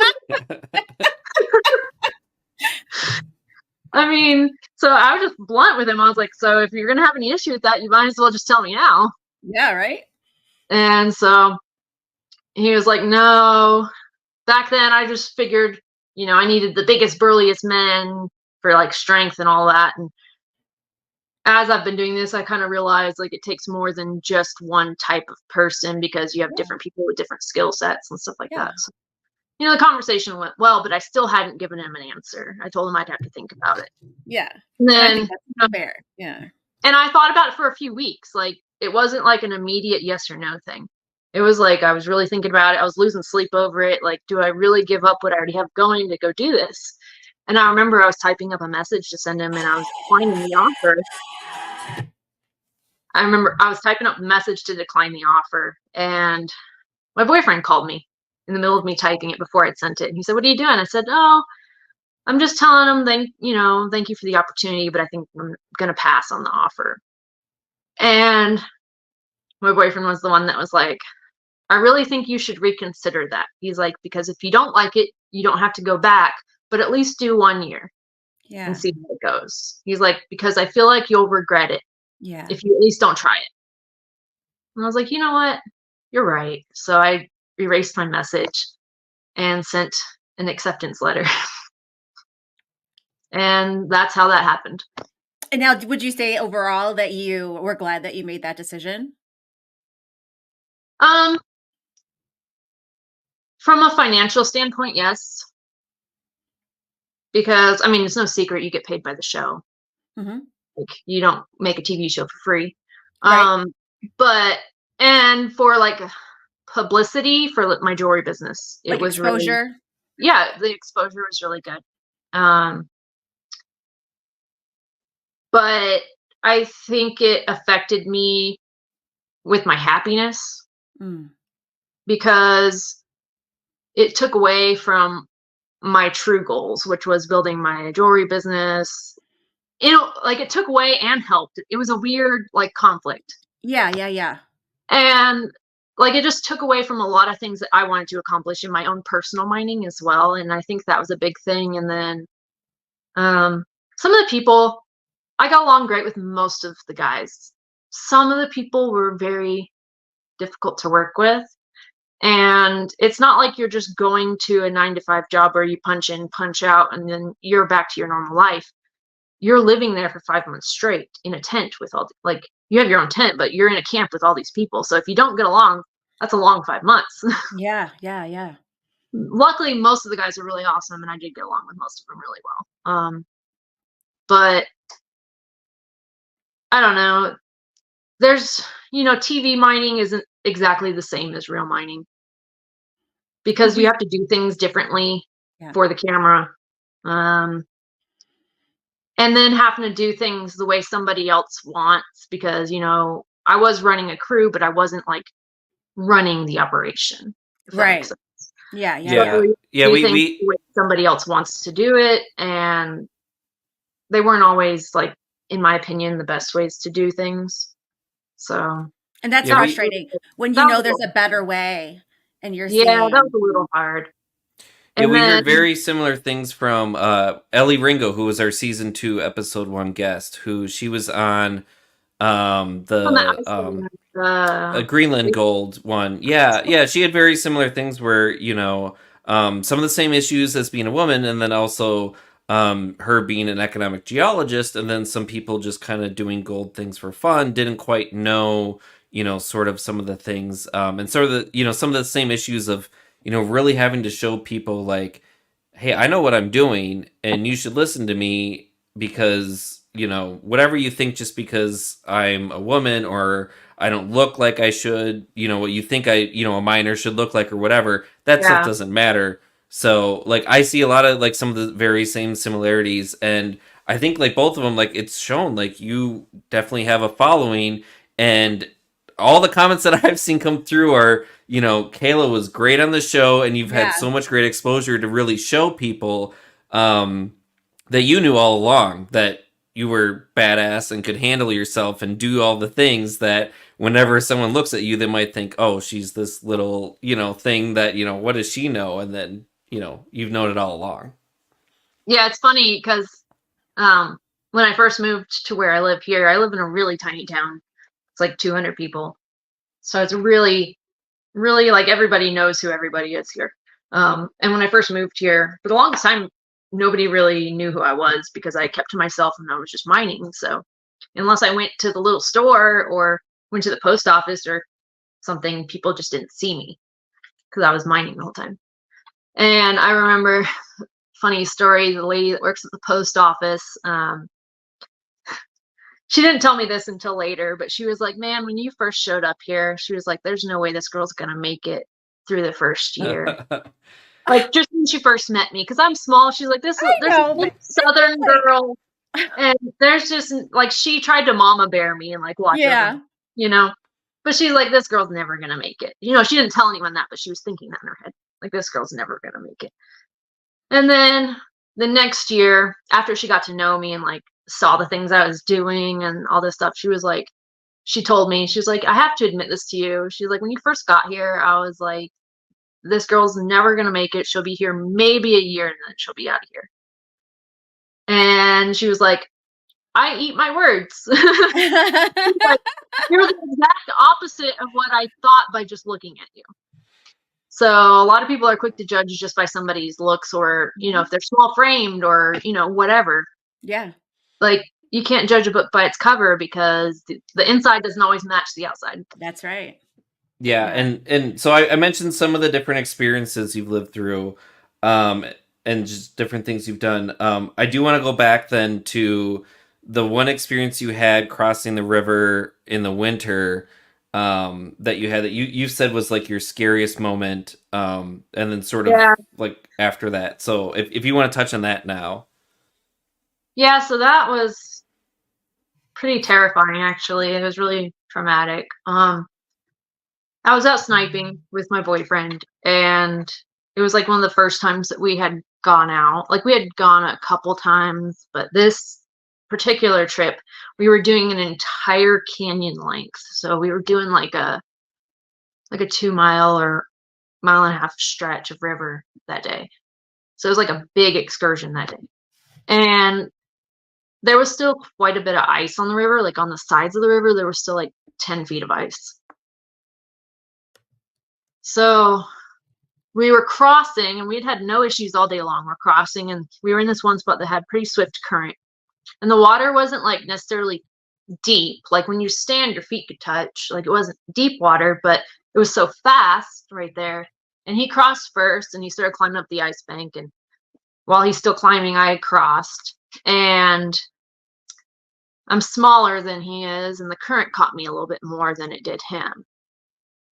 I mean, so I was just blunt with him. I was like, so if you're going to have any issue with that, you might as well just tell me now. Yeah, right. And so he was like, no. Back then, I just figured, I needed the biggest, burliest men for like strength and all that. And as I've been doing this, I kind of realized like it takes more than just one type of person because you have different people with different skill sets and stuff like that. So, the conversation went well, but I still hadn't given him an answer. I told him I'd have to think about it. Yeah. And And I then, think that's fair. Yeah. and I thought about it for a few weeks. Like, it wasn't like an immediate yes or no thing. It was like, I was really thinking about it. I was losing sleep over it. Like, do I really give up what I already have going to go do this? And I remember I was typing up a message to send him, and I was declining the offer. I remember I was typing up a message to decline the offer, and my boyfriend called me in the middle of me typing it before I'd sent it. And he said, "What are you doing?" I said, "Oh, I'm just telling him thank you for the opportunity, but I think I'm gonna pass on the offer." And my boyfriend was the one that was like, "I really think you should reconsider that." He's like, "Because if you don't like it, you don't have to go back, but at least do 1 year Yeah. and see how it goes." He's like, "Because I feel like you'll regret it Yeah. if you at least don't try it." And I was like, "You know what? You're right." So I erased my message and sent an acceptance letter. And that's how that happened. And now, would you say overall that you were glad that you made that decision? From a financial standpoint, yes. Because, I mean, it's no secret you get paid by the show. Mm-hmm. Like, you don't make a TV show for free. Right. But, and for like publicity for my jewelry business, it Like was exposure. really, yeah, the exposure was really good. But I think it affected me with my happiness because it took away from my true goals, which was building my jewelry business. Like, it took away and helped. It was a weird, like, conflict. Yeah. And like, it just took away from a lot of things that I wanted to accomplish in my own personal mining as well. And I think that was a big thing. And then some of the people, I got along great with most of the guys. Some of the people were very difficult to work with. And it's not like you're just going to a 9-to-5 job where you punch in, punch out, and then you're back to your normal life. You're living there for 5 months straight in a tent with like, you have your own tent, but you're in a camp with all these people. So if you don't get along, that's a long 5 months. Yeah. Luckily, most of the guys are really awesome, and I did get along with most of them really well. But I don't know. There's, TV mining isn't exactly the same as real mining because you have to do things differently for the camera. And then having to do things the way somebody else wants because, I was running a crew, but I wasn't like running the operation. Right. Yeah. We somebody else wants to do it, and they weren't always, like, in my opinion, the best ways to do things. So, and that's frustrating when you know there's a better way, and you're saying, that was a little hard. And we heard very similar things from Ellie Ringo, who was our season 2, episode 1 guest. She was on the Greenland Gold one. Yeah. She had very similar things where some of the same issues as being a woman, and then also her being an economic geologist, and then some people just kind of doing gold things for fun, didn't quite know sort of some of the things, and sort of the some of the same issues of really having to show people like, hey, I know what I'm doing and you should listen to me because, whatever you think just because I'm a woman or I don't look like I should, what you think a miner should look like or whatever, that stuff doesn't matter. So, like, I see a lot of, like, some of the very same similarities, and I think, like, both of them, like, it's shown, like, you definitely have a following, and all the comments that I've seen come through are, Kayla was great on the show, and you've had so much great exposure to really show people that you knew all along that you were badass and could handle yourself and do all the things that whenever someone looks at you, they might think, oh, she's this little, thing that, what does she know? And then, you've known it all along. Yeah, it's funny because when I first moved to where I live here, I live in a really tiny town. It's like 200 people. So it's really, really, like, everybody knows who everybody is here. And when I first moved here, for the longest time, nobody really knew who I was because I kept to myself and I was just mining. So unless I went to the little store or went to the post office or something, people just didn't see me because I was mining the whole time. And I remember, funny story, the lady that works at the post office, she didn't tell me this until later, but she was like, man, when you first showed up here, she was like, there's no way this girl's going to make it through the first year. Like, just when she first met me, because I'm small, she's like, there's a little Southern girl, and there's just, like, she tried to mama bear me and, like, watch over me, you know? But she's like, this girl's never going to make it. You know, she didn't tell anyone that, but she was thinking that in her head. Like, this girl's never going to make it. And then the next year, after she got to know me and, like, saw the things I was doing and all this stuff, she was like, she told me, she was like, I have to admit this to you. She's like, when you first got here, I was like, this girl's never going to make it. She'll be here maybe a year and then she'll be out of here. And she was like, I eat my words. Like, you're the exact opposite of what I thought by just looking at you. So a lot of people are quick to judge just by somebody's looks or, you know, if they're small framed or, you know, whatever. Yeah. Like, you can't judge a book by its cover because the inside doesn't always match the outside. That's right. Yeah, and so I mentioned some of the different experiences you've lived through, and just different things you've done. I do want to go back then to the one experience you had crossing the river in the winter, that you had that you said was like your scariest moment, and then sort of like after that. So if you want to touch on that now. Yeah, so that was pretty terrifying, actually. It was really traumatic. I was out sniping with my boyfriend, and it was like one of the first times that we had gone out. Like, we had gone a couple times, but this particular trip, we were doing an entire canyon length. So we were doing like a 2-mile or mile and a half stretch of river that day. So it was like a big excursion that day. And there was still quite a bit of ice on the river. Like, on the sides of the river, there was still like 10 feet of ice. So we were crossing, and we'd had no issues all day long. We're crossing, and we were in this one spot that had pretty swift current. And the water wasn't like necessarily deep. Like, when you stand, your feet could touch. Like, it wasn't deep water, but it was so fast right there. And he crossed first, and he started climbing up the ice bank. And while he's still climbing, I had crossed. And I'm smaller than he is, and the current caught me a little bit more than it did him.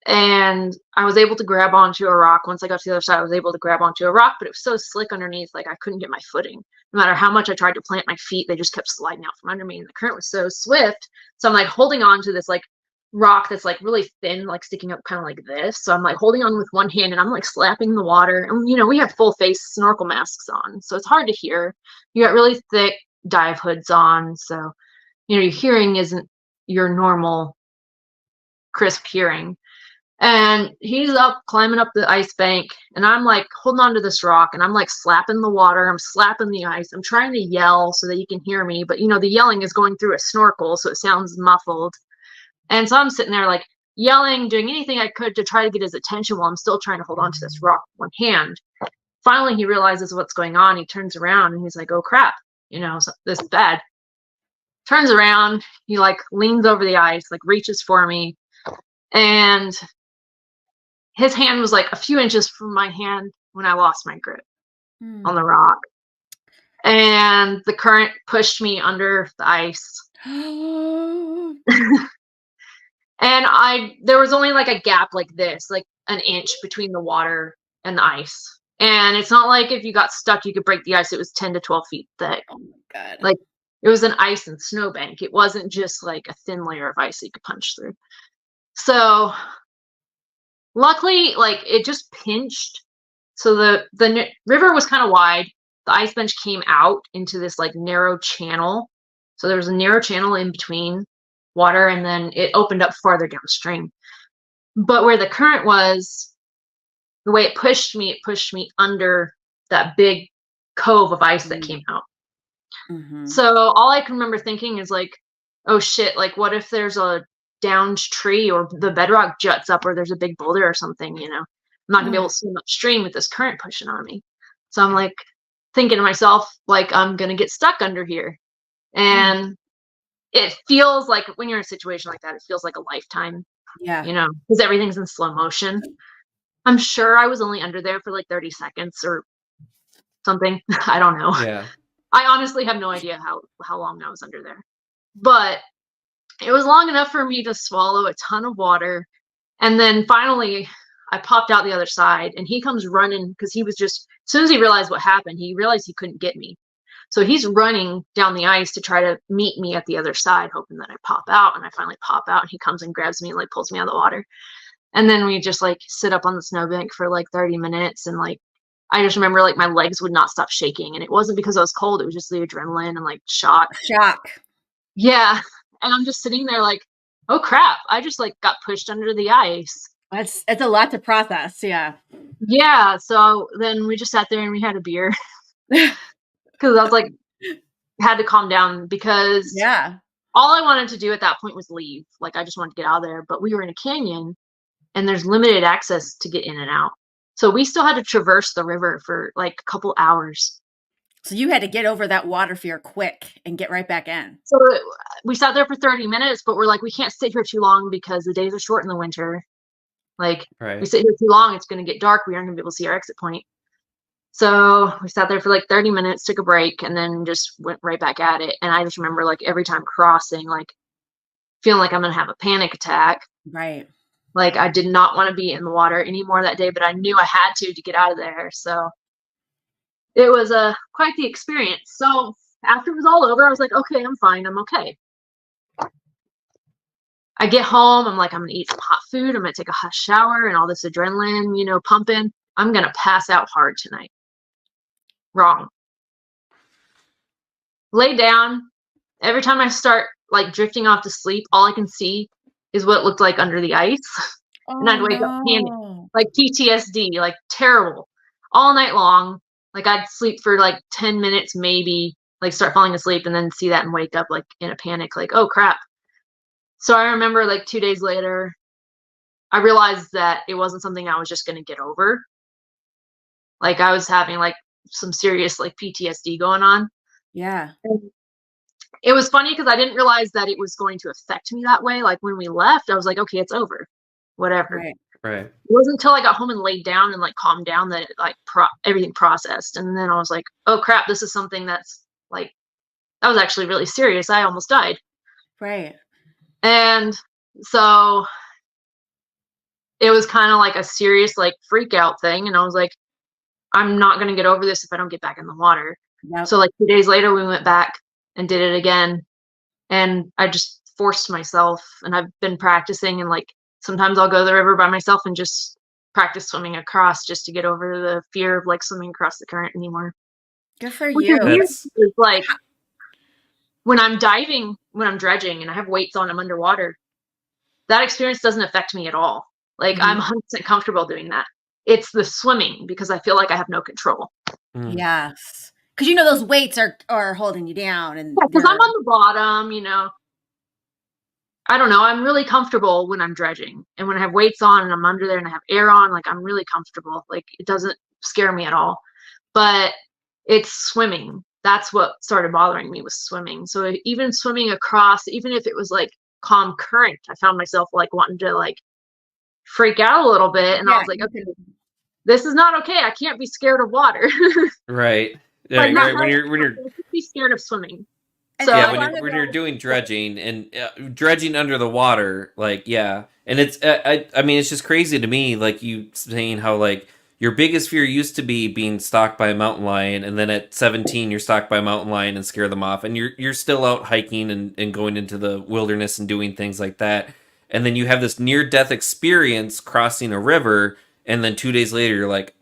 And I was able to grab onto a rock. Once I got to the other side, I was able to grab onto a rock, but it was so slick underneath, like, I couldn't get my footing. No matter how much I tried to plant my feet, they just kept sliding out from under me, and the current was so swift. So I'm like holding on to this like rock that's like really thin, like sticking up kind of like this. So I'm like holding on with one hand, and I'm like slapping the water. And, you know, we have full face snorkel masks on, so it's hard to hear. You got really thick dive hoods on, so, you know, your hearing isn't your normal crisp hearing. And he's up climbing up the ice bank, and I'm like holding on to this rock, and I'm like slapping the water, I'm slapping the ice, I'm trying to yell so that you can hear me, but, you know, the yelling is going through a snorkel, so it sounds muffled. And so I'm sitting there like yelling, doing anything I could to try to get his attention while I'm still trying to hold on to this rock with one hand. Finally, he realizes what's going on. He turns around, and he's like, oh crap, you know, this is bad. Turns around, he like leans over the ice, like reaches for me, and his hand was like a few inches from my hand when I lost my grip on the rock. And the current pushed me under the ice. And there was only like a gap like this, like an inch between the water and the ice. And it's not like if you got stuck, you could break the ice. It was 10 to 12 feet thick. Oh my God. Like, it was an ice and snowbank. It wasn't just like a thin layer of ice that you could punch through. So luckily, like, it just pinched. So the river was kind of wide. The ice bench came out into this like narrow channel. So there was a narrow channel in between water, and then it opened up farther downstream. But where the current was, the way it pushed me under that big cove of ice that came out. So all I can remember thinking is like, oh shit, like, what if there's a downed tree, or the bedrock juts up, or there's a big boulder or something, you know? I'm not gonna be able to swim upstream with this current pushing on me. So I'm like thinking to myself, like, I'm gonna get stuck under here. And it feels like, when you're in a situation like that, it feels like a lifetime. Yeah. You know, because everything's in slow motion. I'm sure I was only under there for like 30 seconds or something. I don't know. Yeah. I honestly have no idea how long I was under there. But it was long enough for me to swallow a ton of water. And then finally, I popped out the other side, and he comes running because he was just, as soon as he realized what happened, he realized he couldn't get me. So he's running down the ice to try to meet me at the other side, hoping that I pop out. And I finally pop out, and he comes and grabs me and like pulls me out of the water. And then we just like sit up on the snowbank for like 30 minutes. And like, I just remember like my legs would not stop shaking. And it wasn't because I was cold, it was just the adrenaline and like shock. Yeah. And I'm just sitting there like, oh crap, I just like got pushed under the ice. It's a lot to process. Yeah. Yeah. So then we just sat there and we had a beer because I was like, had to calm down because Yeah. all I wanted to do at that point was leave. Like I just wanted to get out of there, but we were in a canyon and there's limited access to get in and out. So we still had to traverse the river for like a couple hours. So you had to get over that water fear quick and get right back in. So we sat there for 30 minutes, but we're like, we can't sit here too long because the days are short in the winter. Like, we sit here too long, it's going to get dark. We aren't going to be able to see our exit point. So we sat there for like 30 minutes, took a break, and then just went right back at it. And I just remember like every time crossing, like feeling like I'm going to have a panic attack. Right. Like I did not want to be in the water anymore that day, but I knew I had to get out of there. So it was quite the experience. So after it was all over, I was like, okay, I'm fine. I'm okay. I get home. I'm like, I'm going to eat some hot food. I'm going to take a hot shower and all this adrenaline, you know, pumping. I'm going to pass out hard tonight. Wrong. Lay down. Every time I start like drifting off to sleep, all I can see is what it looked like under the ice. Oh, and I'd wake up panic, like PTSD, like terrible, all night long. Like I'd sleep for like 10 minutes, maybe, like start falling asleep and then see that and wake up like in a panic, like, oh crap. So I remember like 2 days later, I realized that it wasn't something I was just going to get over. Like I was having like some serious like PTSD going on. Yeah. And it was funny because I didn't realize that it was going to affect me that way. Like when we left, I was like, okay, it's over. Whatever. Right. It wasn't until I got home and laid down and like calmed down that it, like everything processed. And then I was like, oh crap, this is something that's like, that was actually really serious. I almost died. Right. And so it was kind of like a serious like freak out thing. And I was like, I'm not going to get over this if I don't get back in the water. Yep. So like 2 days later, we went back and did it again. And I just forced myself, and I've been practicing, and like sometimes I'll go to the river by myself and just practice swimming across just to get over the fear of like swimming across the current anymore. Good for you. It's like when I'm diving, when I'm dredging and I have weights on, I'm underwater, that experience doesn't affect me at all. Like I'm 100% comfortable doing that. It's the swimming because I feel like I have no control. Yes. Because you know those weights are holding you down. And because I'm on the bottom, you know. I don't know. I'm really comfortable when I'm dredging. And when I have weights on and I'm under there and I have air on, like I'm really comfortable. Like it doesn't scare me at all. But it's swimming. That's what started bothering me, was swimming. So even swimming across, even if it was like calm current, I found myself like wanting to like freak out a little bit. And I was like, okay, this is not okay. I can't be scared of water. Right. Yeah, right. When you're be scared of swimming. So yeah, when you're doing dredging and dredging under the water, like, yeah. And it's, I mean, it's just crazy to me, like you saying how like your biggest fear used to be being stalked by a mountain lion. And then at 17, you're stalked by a mountain lion and scare them off. And you're still out hiking and going into the wilderness and doing things like that. And then you have this near death experience crossing a river. And then 2 days later, you're like,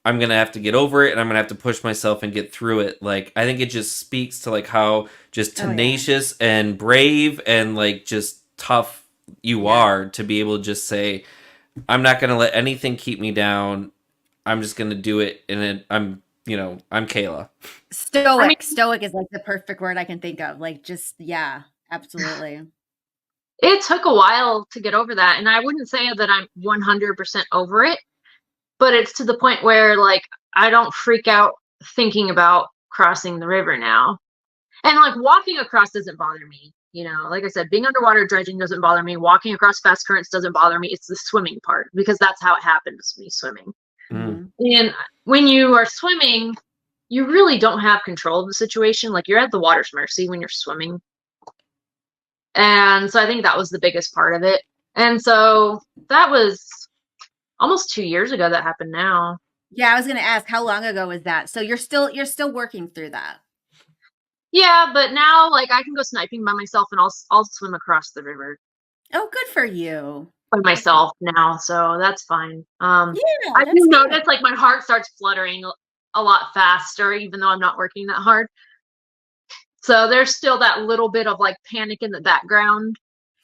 I'm going to have to get over it and I'm going to have to push myself and get through it. Like, I think it just speaks to like how just tenacious and brave and like just tough you are to be able to just say, I'm not going to let anything keep me down. I'm just going to do it. And I'm Kayla. Stoic is like the perfect word I can think of. Like, just, yeah, absolutely. It took a while to get over that. And I wouldn't say that I'm 100% over it. But it's to the point where, like, I don't freak out thinking about crossing the river now. And, like, walking across doesn't bother me. Like I said, being underwater dredging doesn't bother me. Walking across fast currents doesn't bother me. It's the swimming part, because that's how it happens to me, swimming. Mm. And when you are swimming, you really don't have control of the situation. Like, you're at the water's mercy when you're swimming. And so I think that was the biggest part of it. And so that was almost 2 years ago that happened now. Yeah, I was going to ask, how long ago was that? So you're still working through that. Yeah, but now, like, I can go sniping by myself, and I'll swim across the river Oh, good for you. by myself now, so that's fine. Yeah, I that's do good. notice, like, my heart starts fluttering a lot faster, even though I'm not working that hard. So there's still that little bit of, like, panic in the background,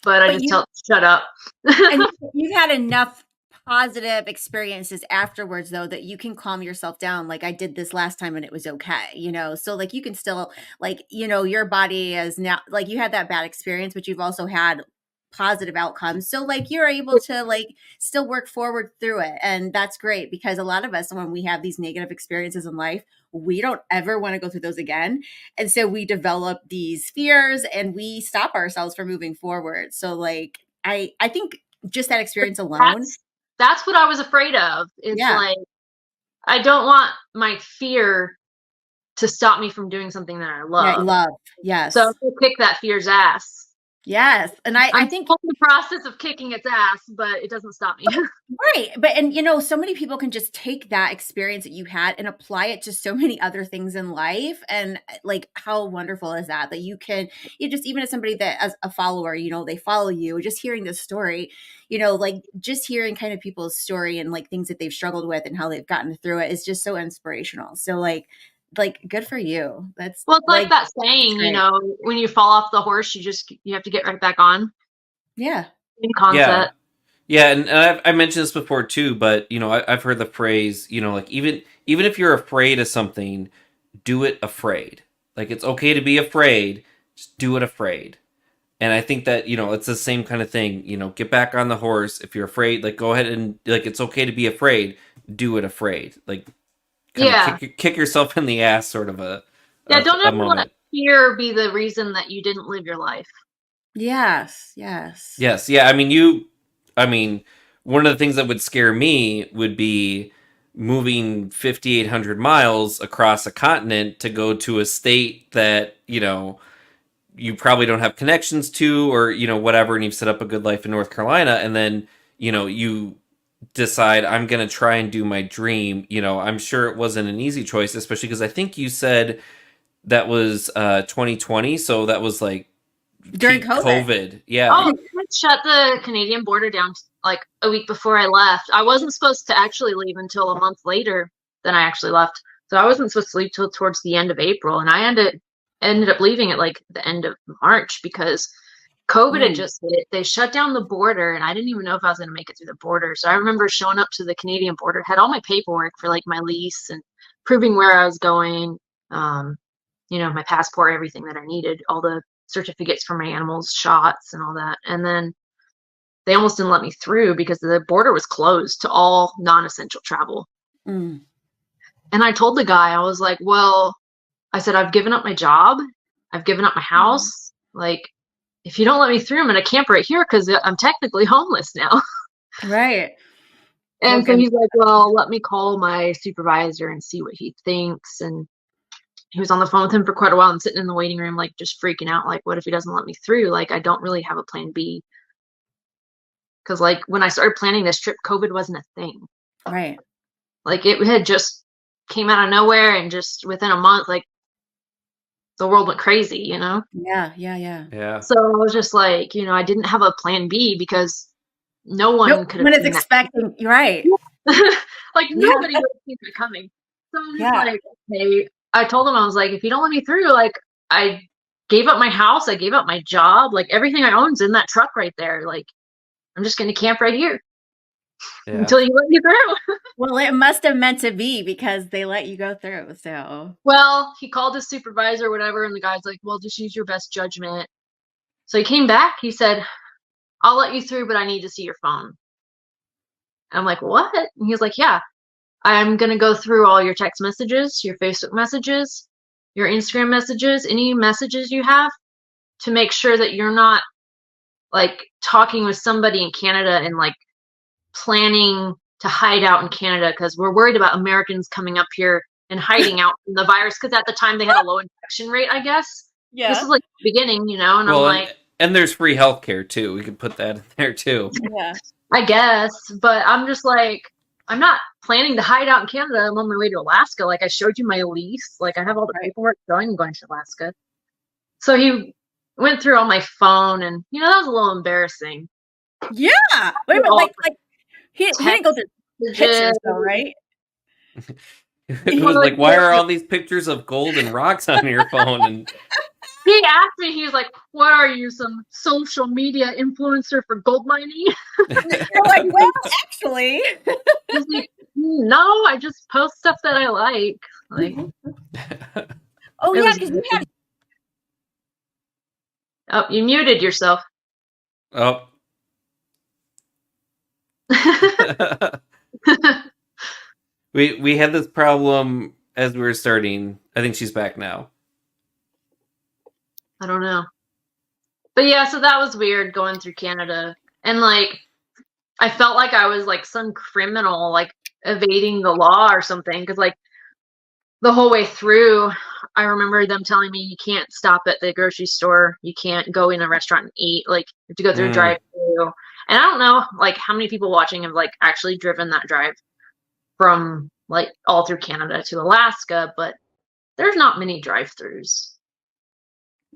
but I just tell it to shut up. And you've had enough positive experiences afterwards, though, that you can calm yourself down. Like, I did this last time and it was okay, so like you can still, like, your body is now, like, you had that bad experience, but you've also had positive outcomes, so like you're able to like still work forward through it. And that's great, because a lot of us, when we have these negative experiences in life, we don't ever want to go through those again, and so we develop these fears and we stop ourselves from moving forward. So like I think just that experience alone. That's what I was afraid of. It's like, I don't want my fear to stop me from doing something that I love. Yeah, love. Yes. So I'll kick that fear's ass. Yes. And I think I'm in the process of kicking its ass, but it doesn't stop me. Right. But, and so many people can just take that experience that you had and apply it to so many other things in life. And like, how wonderful is that you can, just, even as somebody that, as a follower, they follow you, just hearing this story, like just hearing kind of people's story and like things that they've struggled with and how they've gotten through it is just so inspirational. So like good for you. That's, well, it's like that saying, when you fall off the horse, you have to get right back on. Yeah. In concept. Yeah, and I mentioned this before too, but I've heard the phrase, like even if you're afraid of something, do it afraid. Like, it's okay to be afraid, just do it afraid. And I think that it's the same kind of thing. Get back on the horse. If you're afraid, like, go ahead and, like, it's okay to be afraid. Do it afraid. Like, kick yourself in the ass, sort of a don't ever moment. let fear be the reason that you didn't live your life. Yes. Yeah. I mean, one of the things that would scare me would be moving 5,800 miles across a continent to go to a state that, you probably don't have connections to, or, whatever, and you've set up a good life in North Carolina, and then, you decide, I'm going to try and do my dream. I'm sure it wasn't an easy choice, especially because I think you said that was 2020, so that was like during COVID. Yeah. Oh, I shut the Canadian border down like a week before I left. I wasn't supposed to actually leave until a month later than I actually left. So I wasn't supposed to leave till towards the end of April, and I ended up leaving at like the end of March because COVID had just hit. They shut down the border, and I didn't even know if I was going to make it through the border. So I remember showing up to the Canadian border, had all my paperwork for like my lease and proving where I was going, my passport, everything that I needed, all the certificates for my animals, shots, and all that. And then they almost didn't let me through because the border was closed to all non-essential travel. Mm. And I told the guy, I was like, well, I said, I've given up my job. I've given up my house. Like, if you don't let me through, I'm going to camp right here because I'm technically homeless now. Right. And so he's like, well, let me call my supervisor and see what he thinks. And he was on the phone with him for quite a while and sitting in the waiting room, like, just freaking out. Like, what if he doesn't let me through? Like, I don't really have a plan B. Because, like, when I started planning this trip, COVID wasn't a thing. Right. Like, it had just came out of nowhere, and just within a month, like, the world went crazy, Yeah. So I was just like, I didn't have a plan B because no one could have when it's expecting, right. Like, nobody would have seen it coming. So I'm just like, okay. I told him, I was like, if you don't let me through, like, I gave up my house, I gave up my job, like, everything I own's in that truck right there. Like, I'm just going to camp right here until you let me through. Well, it must have meant to be because they let you go through. So, well, he called his supervisor or whatever, and the guy's like, well, just use your best judgment. So he came back. He said, I'll let you through, but I need to see your phone. And I'm like, what? And he was like, yeah, I'm going to go through all your text messages, your Facebook messages, your Instagram messages, any messages you have. to make sure that you're not like talking with somebody in Canada and like planning to hide out in Canada because we're worried about Americans coming up here and hiding out from the virus because at the time they had a low infection rate, I guess. Yeah. This is like the beginning, you know, and Well, I'm like, and there's free healthcare too. We could put that in there too. Yeah. I guess, but I'm just like, I'm not planning to hide out in Canada. I'm on my way to Alaska. Like I showed you my lease. Like I have all the paperwork showing I'm going to Alaska. So he went through on my phone and, you know, that was a little embarrassing. Yeah. Wait a minute, like he didn't go through pictures though, right? It was like, why are all these pictures of gold and rocks on your phone? And he asked me, he was like, what are you, some social media influencer for gold mining? You're like, well, actually. He's like, no, I just post stuff that I like. Like, oh yeah, because you had. Oh, you muted yourself. Oh. we had this problem as we were starting. I think she's back now. I don't know. But yeah, so that was weird going through Canada. And like I felt like I was like some criminal, like evading the law or something. Cause like the whole way through, I remember them telling me you can't stop at the grocery store. You can't go in a restaurant and eat. Like you have to go through a drive-through. And I don't know like how many people watching have like actually driven that drive from like all through Canada to Alaska, but there's not many drive-throughs.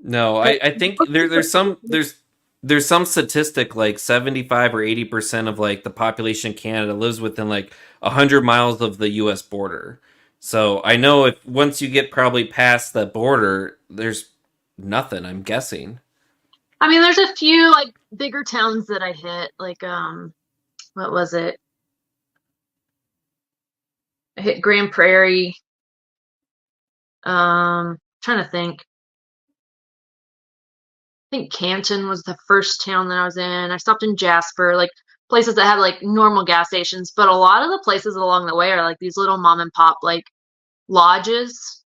No, I think there's some statistic like 75 or 80% of like the population in Canada lives within like 100 miles of the US border. So I know if once you get probably past the border, there's nothing, I'm guessing. I mean, there's a few like bigger towns that I hit, like what was it? I hit Grand Prairie. Trying to think. I think Canton was the first town that I was in. I stopped in Jasper, like places that had like normal gas stations, but a lot of the places along the way are like these little mom and pop like lodges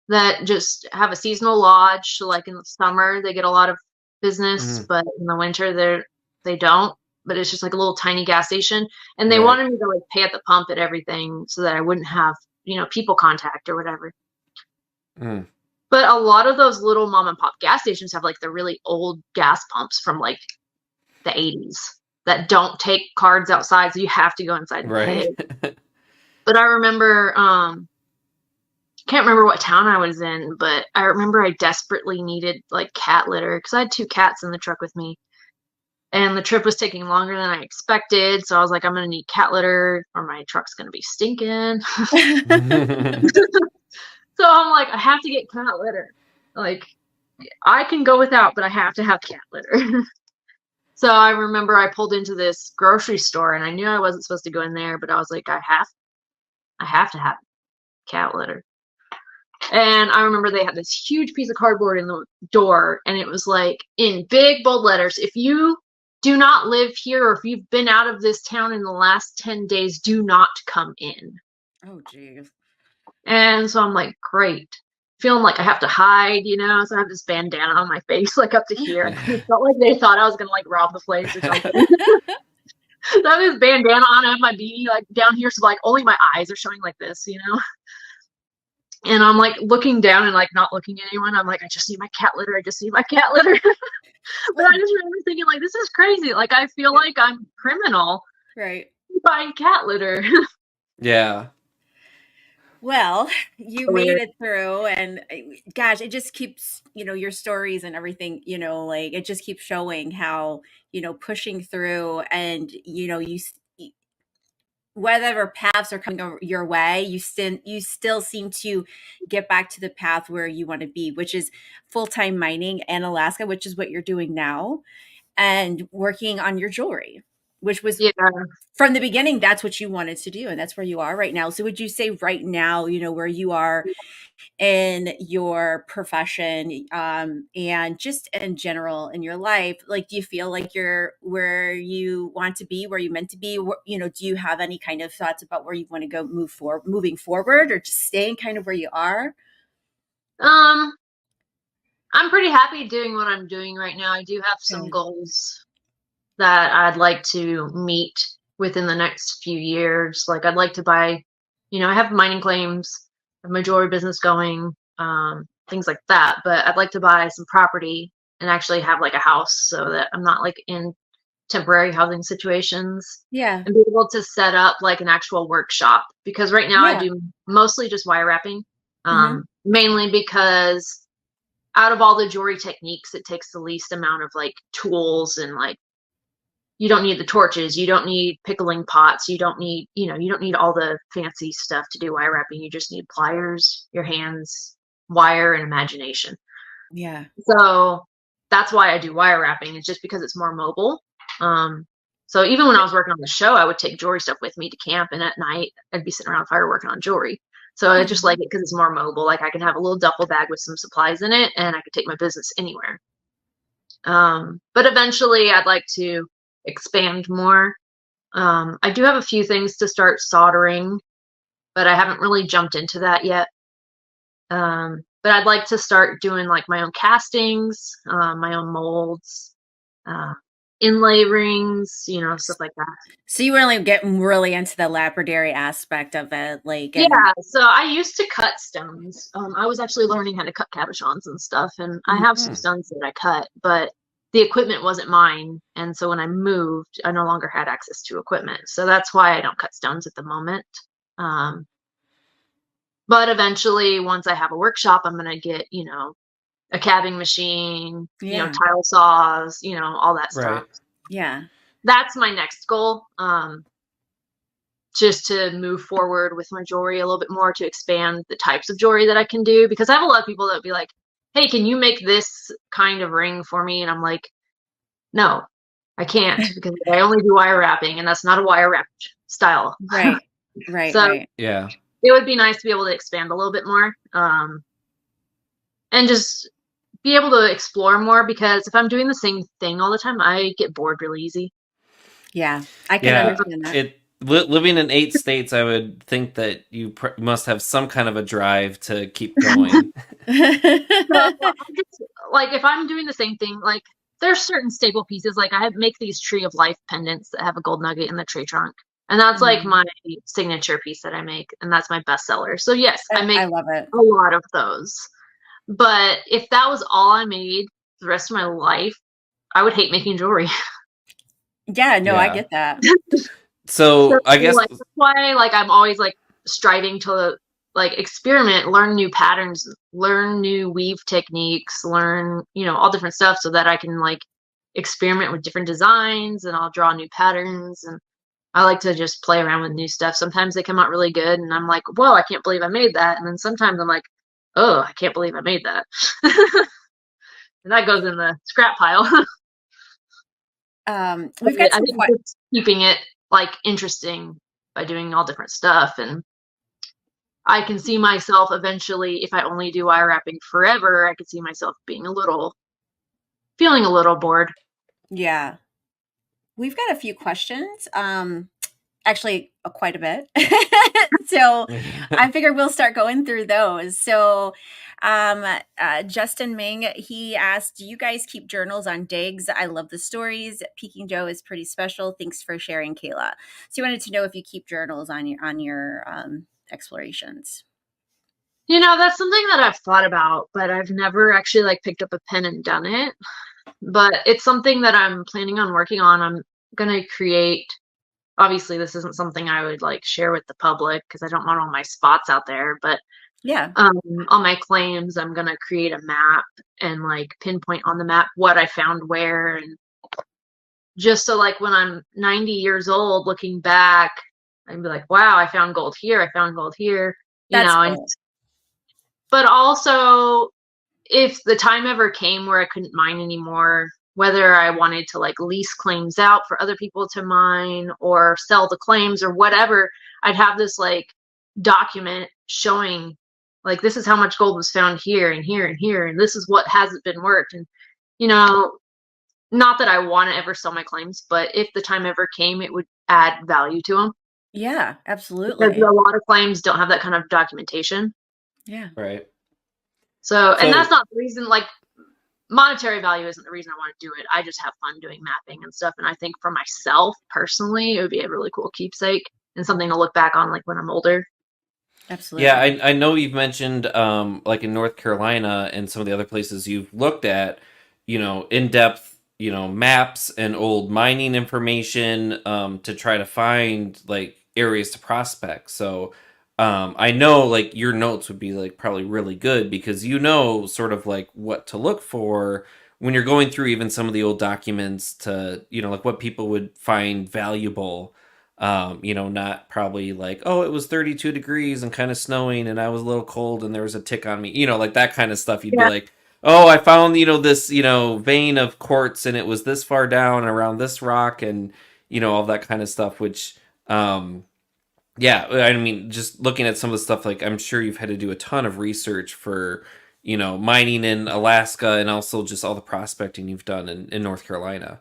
that just have a seasonal lodge. So like in the summer they get a lot of business, but in the winter they don't. But it's just like a little tiny gas station. And they wanted me to like pay at the pump at everything so that I wouldn't have, you know, people contact or whatever. But a lot of those little mom and pop gas stations have like the really old gas pumps from like the 80s that don't take cards outside, so you have to go inside and pay. But I remember, can't remember what town I was in, but I remember I desperately needed like cat litter because I had 2 cats in the truck with me. And the trip was taking longer than I expected, so I was like, I'm going to need cat litter or my truck's going to be stinking. So I'm like, I have to get cat litter. Like, I can go without, but I have to have cat litter. So I remember I pulled into this grocery store, and I knew I wasn't supposed to go in there, but I was like, I have to have cat litter. And I remember they had this huge piece of cardboard in the door, and it was like in big bold letters, if you do not live here or if you've been out of this town in the last 10 days, do not come in. Oh, geez. And so I'm like, great. Feeling like I have to hide, you know, so I have this bandana on my face, like up to here. It felt like they thought I was gonna like rob the place or something. So I have this bandana on, I have my beanie like down here, so like only my eyes are showing like this, you know. And I'm like looking down and like not looking at anyone. I'm like, I just need my cat litter. I just need my cat litter. But I just remember thinking like, this is crazy. Like I feel like I'm criminal, right? Buying cat litter. Yeah. Well, you made it through, and gosh, it just keeps, you know, your stories and everything, you know, like it just keeps showing how, you know, pushing through, and you know, whatever paths are coming your way, you still seem to get back to the path where you want to be, which is full-time mining in Alaska, which is what you're doing now, and working on your jewelry, which was from the beginning, that's what you wanted to do. And that's where you are right now. So would you say right now, you know, where you are in your profession, and just in general in your life, like, do you feel like you're where you want to be, where you meant to be? You know, do you have any kind of thoughts about where you want to go moving forward, or just staying kind of where you are? I'm pretty happy doing what I'm doing right now. I do have some Good. goals that I'd like to meet within the next few years. Like I'd like to buy, I have mining claims, I have my jewelry business going, things like that. But I'd like to buy some property and actually have like a house so that I'm not like in temporary housing situations, Yeah. and be able to set up like an actual workshop, because right now I Yeah. do mostly just wire wrapping, Mhm. mainly because out of all the jewelry techniques, it takes the least amount of like tools, and like you don't need the torches, you don't need pickling pots, you don't need, you don't need all the fancy stuff to do wire wrapping. You just need pliers, your hands, wire, and imagination. Yeah. So that's why I do wire wrapping. It's just because it's more mobile. So even when I was working on the show, I would take jewelry stuff with me to camp, and at night I'd be sitting around the fire working on jewelry. So I just like it because it's more mobile. Like I can have a little duffel bag with some supplies in it, and I could take my business anywhere. But eventually I'd like to expand more. I do have a few things to start soldering, but I haven't really jumped into that yet. But I'd like to start doing like my own castings, my own molds, uh, inlay rings, stuff like that. So you really get really into the lapidary aspect of it, like, Yeah, and so I used to cut stones. I was actually learning how to cut cabochons and stuff, and I have some stones that I cut, but the equipment wasn't mine. And so when I moved, I no longer had access to equipment. So that's why I don't cut stones at the moment. Um, but eventually, once I have a workshop, I'm going to get, a cabbing machine, yeah, tile saws, all that stuff. Right. yeah, That's my next goal. Just to move forward with my jewelry a little bit more, to expand the types of jewelry that I can do, because I have a lot of people that would be like, hey, can you make this kind of ring for me? And I'm like, no, I can't, because I only do wire wrapping, and that's not a wire wrap style. right, right, So right. Yeah. it would be nice to be able to expand a little bit more, and just be able to explore more, because if I'm doing the same thing all the time, I get bored really easy. Yeah, I can Yeah. understand that. Living in 8 states, I would think that you must have some kind of a drive to keep going. So I just, like, if I'm doing the same thing, like there's certain staple pieces, like I make these tree of life pendants that have a gold nugget in the tree trunk, and that's like my signature piece that I make, and that's my bestseller. So yes, I make I love it. a lot of those. But if that was all I made the rest of my life, I would hate making jewelry. Yeah, no, I Yeah. get that. So I guess like, that's why like I'm always like striving to like experiment, learn new patterns, learn new weave techniques, learn, all different stuff, so that I can like experiment with different designs, and I'll draw new patterns, and I like to just play around with new stuff. Sometimes they come out really good and I'm like, whoa, I can't believe I made that. And then sometimes I'm like, oh, I can't believe I made that. And that goes in the scrap pile. We've got I some think just keeping it like interesting by doing all different stuff. And I can see myself eventually, if I only do wire wrapping forever, I could see myself feeling a little bored. yeah. We've got a few questions. Actually, quite a bit. So I figured we'll start going through those. So Justin Ming, he asked, do you guys keep journals on digs? I love the stories. Peking Joe is pretty special. Thanks for sharing, Kayla. So you wanted to know if you keep journals on your explorations. That's something that I've thought about, but I've never actually like picked up a pen and done it. But it's something that I'm planning on working on. I'm gonna create, obviously this isn't something I would like share with the public, because I don't want all my spots out there, but Yeah. on my claims, I'm gonna create a map and like pinpoint on the map what I found where, and just so like when I'm 90 years old looking back, I'd be like, wow, I found gold here, I found gold here, That's and cool. but also, if the time ever came where I couldn't mine anymore, whether I wanted to like lease claims out for other people to mine or sell the claims or whatever, I'd have this like document showing like, this is how much gold was found here and here and here, and this is what hasn't been worked. And not that I want to ever sell my claims, but if the time ever came, it would add value to them, Yeah, because absolutely. a lot of claims don't have that kind of documentation. Yeah. right. So, and that's So not the reason, like, monetary value isn't the reason I want to do it. I just have fun doing mapping and stuff. And I think for myself personally, it would be a really cool keepsake and something to look back on like when I'm older. Absolutely. Yeah, I know you've mentioned like in North Carolina and some of the other places you've looked at, in-depth, maps and old mining information to try to find like areas to prospect. So I know like your notes would be like probably really good because sort of like what to look for when you're going through even some of the old documents to, like what people would find valuable. Not probably like, oh, it was 32 degrees and kind of snowing and I was a little cold and there was a tick on me, like that kind of stuff. You'd be like, oh, I found, this, vein of quartz and it was this far down around this rock and, all that kind of stuff, which, yeah, I mean, just looking at some of the stuff, like I'm sure you've had to do a ton of research for, mining in Alaska and also just all the prospecting you've done in North Carolina.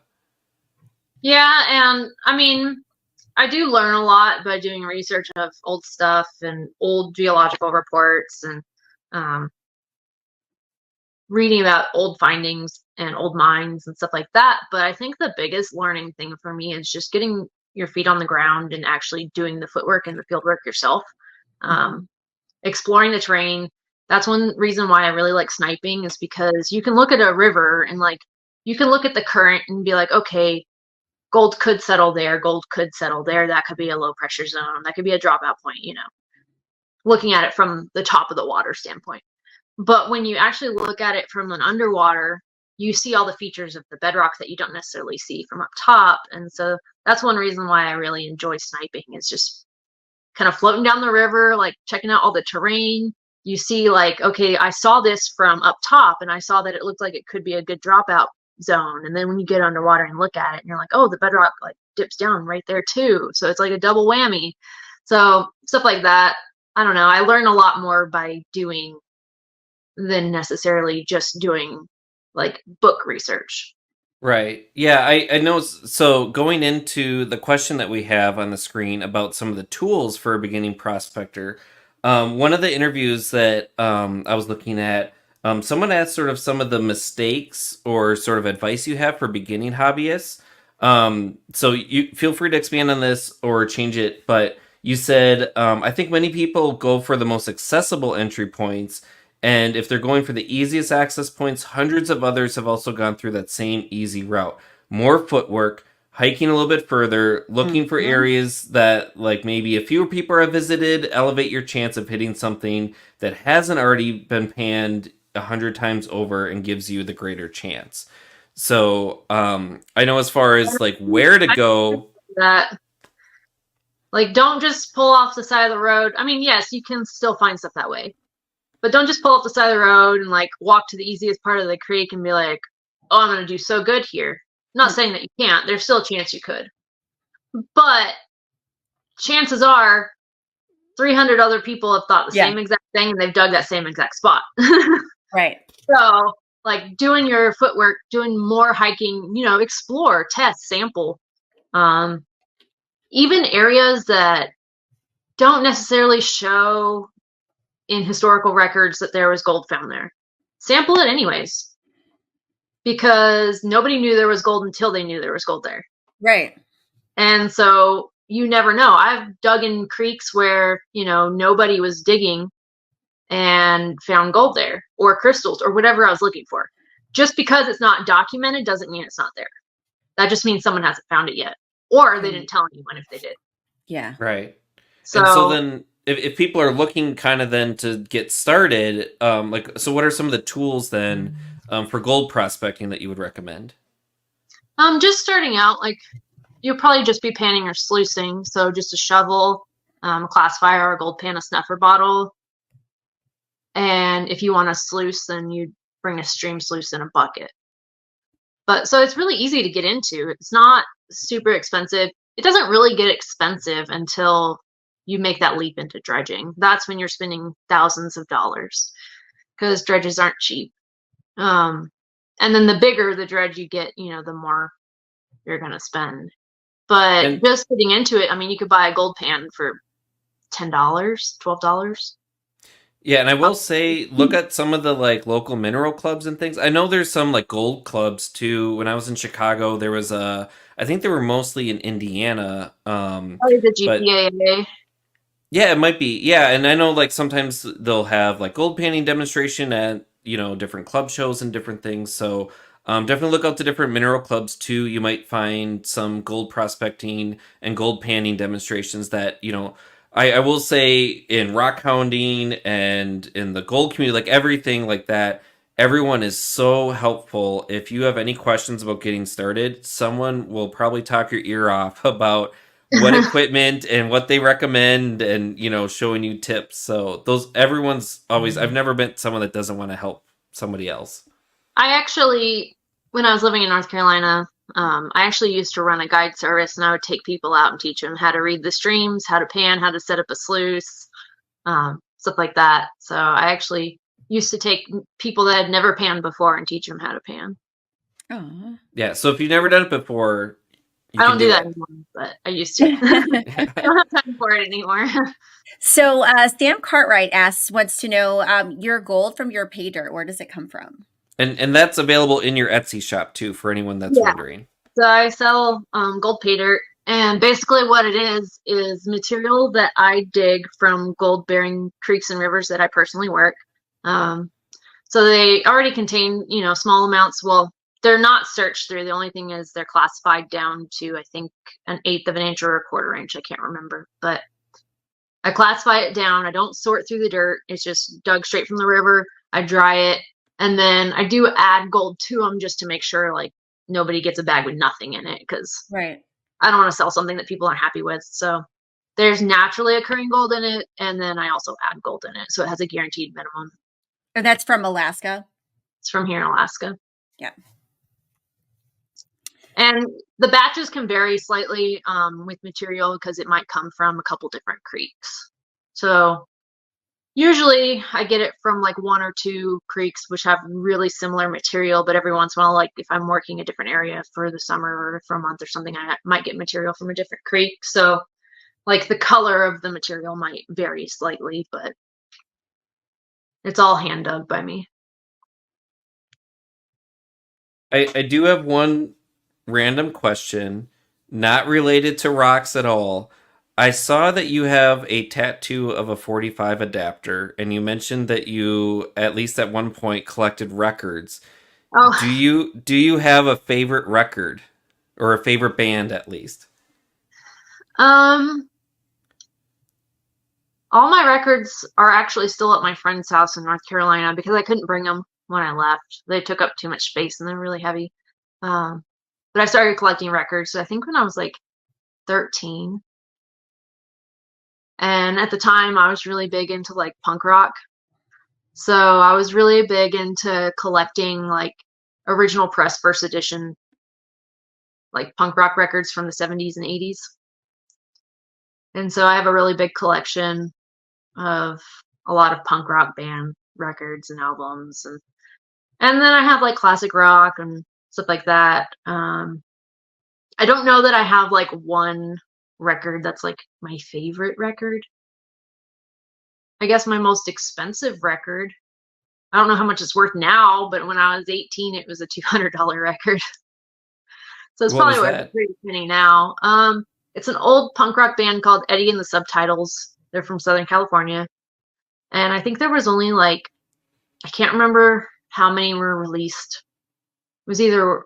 Yeah, and I mean, I do learn a lot by doing research of old stuff and old geological reports and reading about old findings and old mines and stuff like that. But I think the biggest learning thing for me is just getting your feet on the ground and actually doing the footwork and the field work yourself. Exploring the terrain. That's one reason why I really like sniping is because you can look at a river and like you can look at the current and be like, okay, gold could settle there, gold could settle there. That could be a low pressure zone. That could be a dropout point, looking at it from the top of the water standpoint. But when you actually look at it from an underwater, you see all the features of the bedrock that you don't necessarily see from up top. And so that's one reason why I really enjoy sniping is just kind of floating down the river, like checking out all the terrain. You see like, okay, I saw this from up top and I saw that it looked like it could be a good dropout zone. And then when you get underwater and look at it and you're like, oh, the bedrock like dips down right there too. So it's like a double whammy. So stuff like that. I don't know. I learn a lot more by doing than necessarily just doing like book research. Right. Yeah, I know. So going into the question that we have on the screen about some of the tools for a beginning prospector, one of the interviews that I was looking at, someone asked sort of some of the mistakes or sort of advice you have for beginning hobbyists. So you feel free to expand on this or change it, but you said, I think many people go for the most accessible entry points. And if they're going for the easiest access points, hundreds of others have also gone through that same easy route. More footwork, hiking a little bit further, looking for areas that like maybe a fewer people have visited, elevate your chance of hitting something that hasn't already been panned 100 times over and gives you the greater chance. So I know as far as like where to go. That like don't just pull off the side of the road. I mean, yes, you can still find stuff that way. But don't just pull up the side of the road and like walk to the easiest part of the creek and be like, oh, I'm going to do so good here. I'm not saying that you can't. There's still a chance you could. But chances are 300 other people have thought the same exact thing and they've dug that same exact spot. Right. So like doing your footwork, doing more hiking, explore, test, sample. Even areas that don't necessarily show in historical records that there was gold found there. Sample it anyways. Because nobody knew there was gold until they knew there was gold there. Right. And so you never know. I've dug in creeks where, nobody was digging and found gold there or crystals or whatever I was looking for. Just because it's not documented doesn't mean it's not there. That just means someone hasn't found it yet. Or they didn't tell anyone if they did. Yeah. Right. So, and so then if people are looking kind of then to get started, so what are some of the tools then for gold prospecting that you would recommend? Just starting out, like you'll probably just be panning or sluicing. So just a shovel, a classifier, a gold pan, a snuffer bottle. And if you want to sluice, then you bring a stream sluice in a bucket. But so it's really easy to get into. It's not super expensive. It doesn't really get expensive until you make that leap into dredging. That's when you're spending thousands of dollars because dredges aren't cheap. And then the bigger the dredge you get, the more you're going to spend. But just getting into it, I mean, you could buy a gold pan for $10, $12. Yeah, and I will say, look at some of the like local mineral clubs and things. I know there's some like gold clubs too. When I was in Chicago, there was a. I think they were mostly in Indiana. Probably the But GPAA. yeah, it might be. Yeah, and I know like sometimes they'll have like gold panning demonstration at different club shows and different things. So definitely look out to different mineral clubs too. You might find some gold prospecting and gold panning demonstrations that I will say in rock hounding and in the gold community, like everything like that. Everyone is so helpful. If you have any questions about getting started, someone will probably talk your ear off about what equipment and what they recommend and showing you tips. So those everyone's always I've never met someone that doesn't want to help somebody else. I actually, when I was living in North Carolina, I actually used to run a guide service, and I would take people out and teach them how to read the streams, how to pan, how to set up a sluice, stuff like that. So I actually used to take people that had never panned before and teach them how to pan. Oh. Yeah, so if you've never done it before, you I can don't do do that it. anymore, but I used to. I don't have time for it anymore. So Sam Cartwright wants to know your gold from your pay dirt. Where does it come from? And that's available in your Etsy shop too for anyone that's Yeah. wondering. So I sell gold pay dirt, and basically what it is material that I dig from gold-bearing creeks and rivers that I personally work. So they already contain, small amounts. Well, they're not searched through. The only thing is they're classified down to, I think, an eighth of an inch or a quarter inch. I can't remember, but I classify it down. I don't sort through the dirt. It's just dug straight from the river. I dry it, and then I do add gold to them just to make sure like nobody gets a bag with nothing in it, because Right. I don't want to sell something that people aren't happy with. So there's naturally occurring gold in it, and then I also add gold in it, so it has a guaranteed minimum. And that's from Alaska. It's from here in Alaska. Yeah. And the batches can vary slightly with material because it might come from a couple different creeks. So usually I get it from like one or two creeks which have really similar material, but every once in a while, like if I'm working a different area for the summer or for a month or something, I might get material from a different creek. So like the color of the material might vary slightly, but it's all hand dug by me. I do have one random question, not related to rocks at all. I saw that you have a tattoo of a 45 adapter, and you mentioned that you, at least at one point, collected records. Oh, Do you have a favorite record, or a favorite band at least? um, all my records are actually still at my friend's house in North Carolina because I couldn't bring them when I left. They took up too much space and they're really heavy. But I started collecting records, I think when I was like 13. And at the time, I was really big into like punk rock. So I was really big into collecting like original press first edition, like punk rock records from the 70s and 80s. And so I have a really big collection of a lot of punk rock band records and albums. And then I have like classic rock and stuff like that. I don't know that I have like one record that's like my favorite record. I guess my most expensive record. I don't know how much it's worth now, but when I was 18, it was a $200 record. So it's What probably was worth a that? pretty penny now. It's an old punk rock band called Eddie and the Subtitles. They're from Southern California. And I think there was only like, I can't remember how many were released. It was either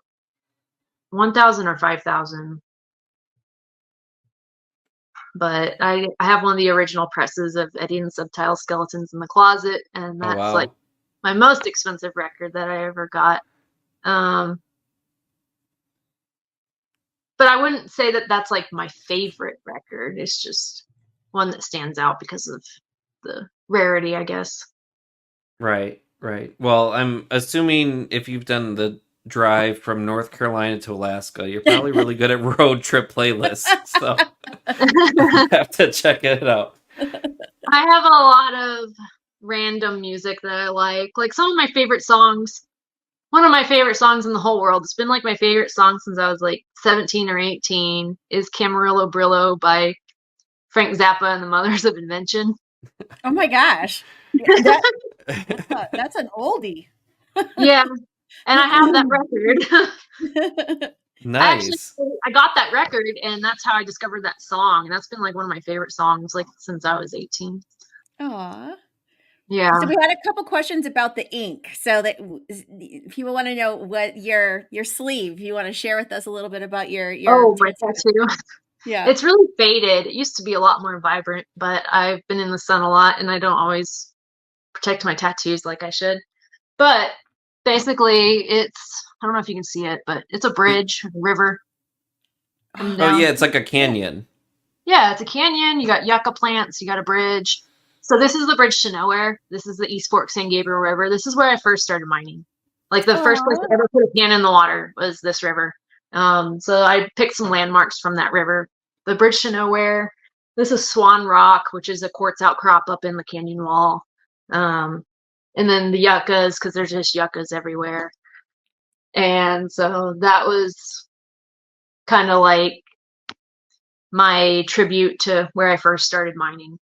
1,000 or 5,000. But I have one of the original presses of Eddie and the Subtile Skeletons in the closet, and Oh that's like wow. my most expensive record that I ever got. But I wouldn't say that that's like my favorite record. It's just one that stands out because of the rarity, I guess. Right, right. Well, I'm assuming if you've done the drive from North Carolina to Alaska, you're probably really good at road trip playlists. So I have to check it out. I have a lot of random music that I like. Like some of my favorite songs. One of my favorite songs in the whole world. It's been like my favorite song since I was like 17 or 18. Is Camarillo Brillo by Frank Zappa and the Mothers of Invention. Oh my gosh. That's an oldie. Yeah, and I have that record. Actually, Nice. I got that record, and that's how I discovered that song. And that's been like one of my favorite songs, like since I was 18. Aw. So Yeah. we had a couple questions about the ink. So that people want to know what your sleeve. You want to share with us a little bit about your Oh, my tattoo? tattoo. Yeah. It's really faded. It used to be a lot more vibrant, but I've been in the sun a lot, and I don't always protect my tattoos like I should. But basically, I don't know if you can see it, but it's a bridge, a river coming Oh down. yeah, it's like a canyon. Yeah, it's a canyon. You got yucca plants. You got a bridge. So this is the bridge to nowhere. This is the East Fork San Gabriel River. This is where I first started mining. Like the first place Aw. I ever put a can in the water was this river. So I picked some landmarks from that river. The bridge to nowhere. This is Swan Rock, which is a quartz outcrop up in the canyon wall. And then the yuccas, because there's just yuccas everywhere. And so that was kind of like my tribute to where I first started mining.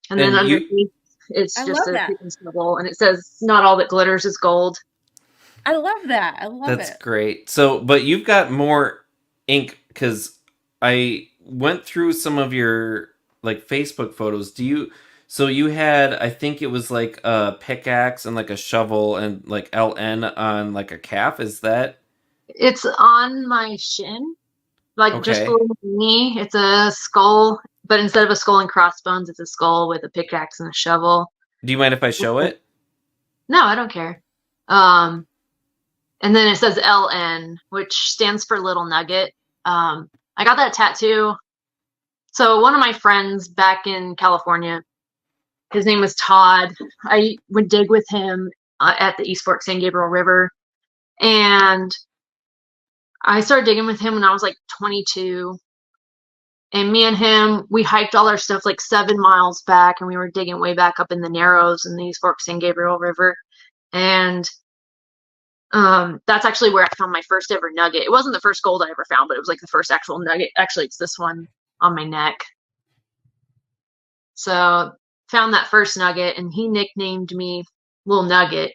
And then And you underneath, it's I just love a that. chicken stubble, and it says, "Not all that glitters is gold." I love that. I love That's it. great. So, but you've got more ink because I went through some of your like Facebook photos. So you had, I think it was like a pickaxe and like a shovel and like LN on like a calf. Is that It's on my shin, like just okay? below my knee. It's a skull, but instead of a skull and crossbones, it's a skull with a pickaxe and a shovel. Do you mind if I show it? No, I don't care. Um, and then it says LN, which stands for Little Nugget. I got that tattoo. So one of my friends back in California, his name was Todd. I would dig with him at the East Fork San Gabriel River, and I started digging with him when I was like 22. And me and him, we hiked all our stuff like 7 miles back, and we were digging way back up in the Narrows in the East Fork San Gabriel River. And that's actually where I found my first ever nugget. It wasn't the first gold I ever found, but it was like the first actual nugget. Actually, it's this one on my neck. So found that first nugget, and he nicknamed me Little Nugget,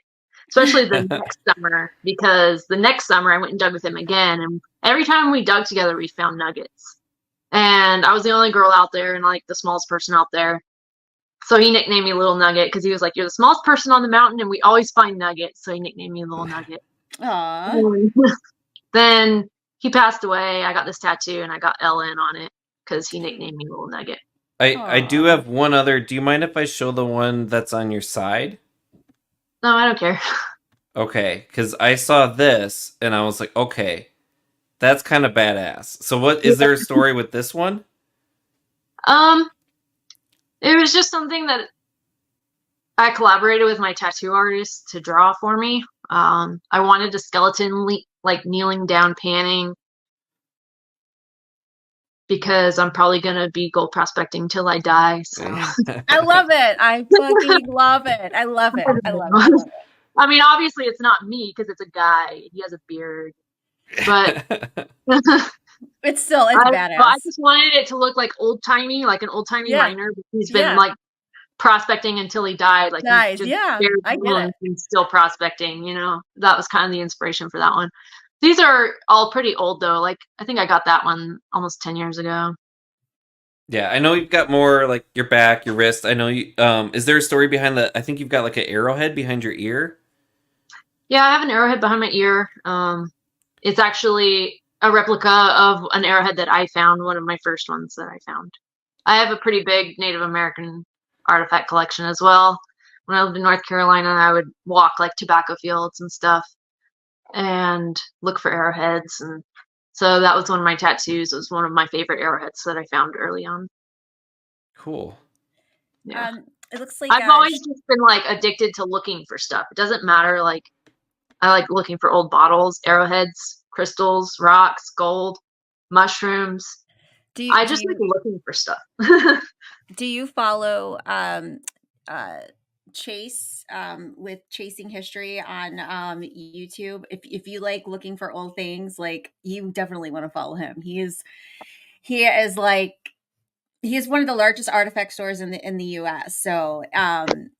especially the next summer, because the next summer I went and dug with him again, and every time we dug together, we found nuggets. And I was the only girl out there and like the smallest person out there. So he nicknamed me Little Nugget because he was like, "You're the smallest person on the mountain, and we always find nuggets." So he nicknamed me Little Nugget. Aw. Then he passed away. I got this tattoo, and I got LN on it because he nicknamed me Little Nugget. I do Aw. have one other. Do you mind if I show the one that's on your side? No, I don't care. Okay, because I saw this and I was like, okay, that's kind of badass. So, what is there a story with this one? Um, it was just something that I collaborated with my tattoo artist to draw for me. I wanted a skeleton like kneeling down, panning, because I'm probably gonna be gold prospecting till I die. So I love it. I fucking love it. I love it. I love it. I love it. I mean, obviously it's not me because it's a guy. He has a beard, but It's I badass. just wanted it to look like old timey, like an old timey Yeah. miner. But he's been Yeah. like prospecting until he died. Like he's Nice. just Yeah. bare I get bones it. and still prospecting. That was kind of the inspiration for that one. These are all pretty old though. Like I think I got that one almost 10 years ago. Yeah, I know you've got more like your back, your wrist. I know you. Is there a story behind the? I think you've got like an arrowhead behind your ear. Yeah, I have an arrowhead behind my ear. It's actually a replica of an arrowhead that I found, one of my first ones that I found. I have a pretty big Native American artifact collection as well. When I lived in North Carolina, I would walk like tobacco fields and stuff and look for arrowheads. And so that was one of my tattoos. It was one of my favorite arrowheads that I found early on. Cool. Yeah. It looks like I've always just been like addicted to looking for stuff. It doesn't matter. Like I like looking for old bottles, arrowheads, crystals, rocks, gold, mushrooms. I just like looking for stuff. do you follow Chase with Chasing History on YouTube? If you like looking for old things, like you definitely want to follow him. He is like he is one of the largest artifact stores in the U.S. So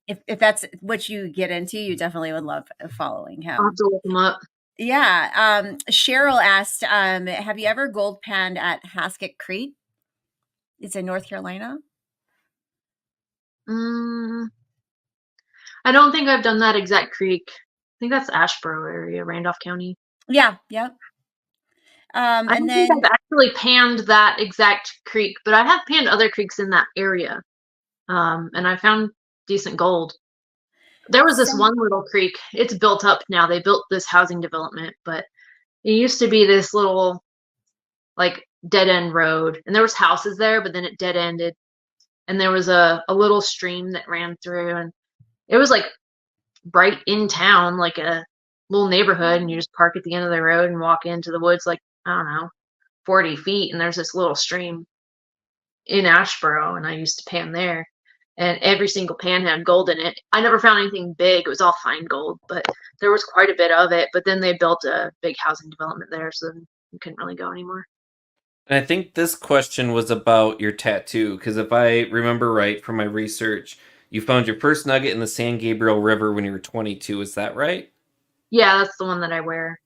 if that's what you get into, you definitely would love following I'll have him. to look them up. Yeah. Cheryl asked, have you ever gold panned at Haskett Creek? It's in North Carolina. I don't think I've done that exact creek. I think that's Asheboro area, Randolph County. Yeah. Yep. I And don't think then I've actually panned that exact creek, but I have panned other creeks in that area. And I found decent gold. There was this one little creek. It's built up now. They built this housing development, but it used to be this little like dead end road, and there was houses there, but then it dead ended, and there was a little stream that ran through, and it was like right in town, like a little neighborhood, and you just park at the end of the road and walk into the woods, like I don't know, 40 feet, and there's this little stream in Asheboro, and I used to pan there. And every single pan had gold in it. I never found anything big. It was all fine gold, but there was quite a bit of it. But then they built a big housing development there, so you couldn't really go anymore. And I think this question was about your tattoo, because if I remember right from my research, you found your first nugget in the San Gabriel River when you were 22. Is that right? Yeah, that's the one that I wear.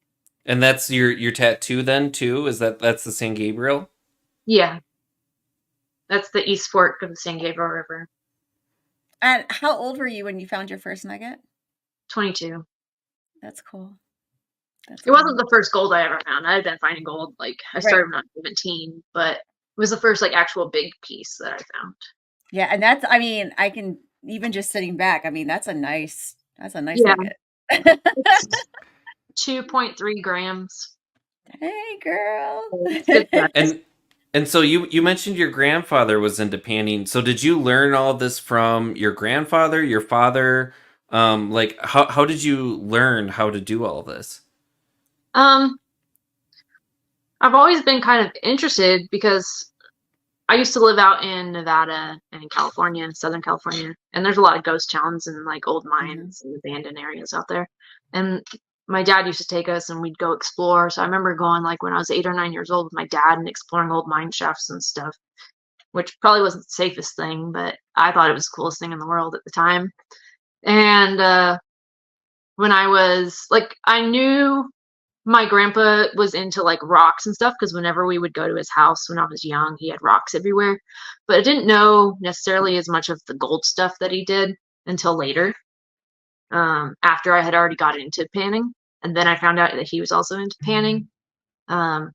And that's your tattoo then too? That's the San Gabriel? Yeah, that's the East Fork of the San Gabriel River. And how old were you when you found your first nugget? 22. That's cool. It wasn't the first gold I ever found. I had been finding gold, like I started when I was 17, but it was the first like actual big piece that I found. Yeah, and that's, I mean, I can even just sitting back, I mean, that's a nice nugget. 2.3 grams. Hey, girl. And so you mentioned your grandfather was into panning. So did you learn all of this from your grandfather, your father? Like how did you learn how to do all of this? I've always been kind of interested because I used to live out in Nevada and California, Southern California, and there's a lot of ghost towns and like old mines and abandoned areas out there. And my dad used to take us and we'd go explore. So I remember going like when I was 8 or 9 years old with my dad and exploring old mine shafts and stuff, which probably wasn't the safest thing, but I thought it was the coolest thing in the world at the time. And when I was like, I knew my grandpa was into like rocks and stuff because whenever we would go to his house when I was young, he had rocks everywhere. But I didn't know necessarily as much of the gold stuff that he did until later, after I had already got into panning. And then I found out that he was also into panning. I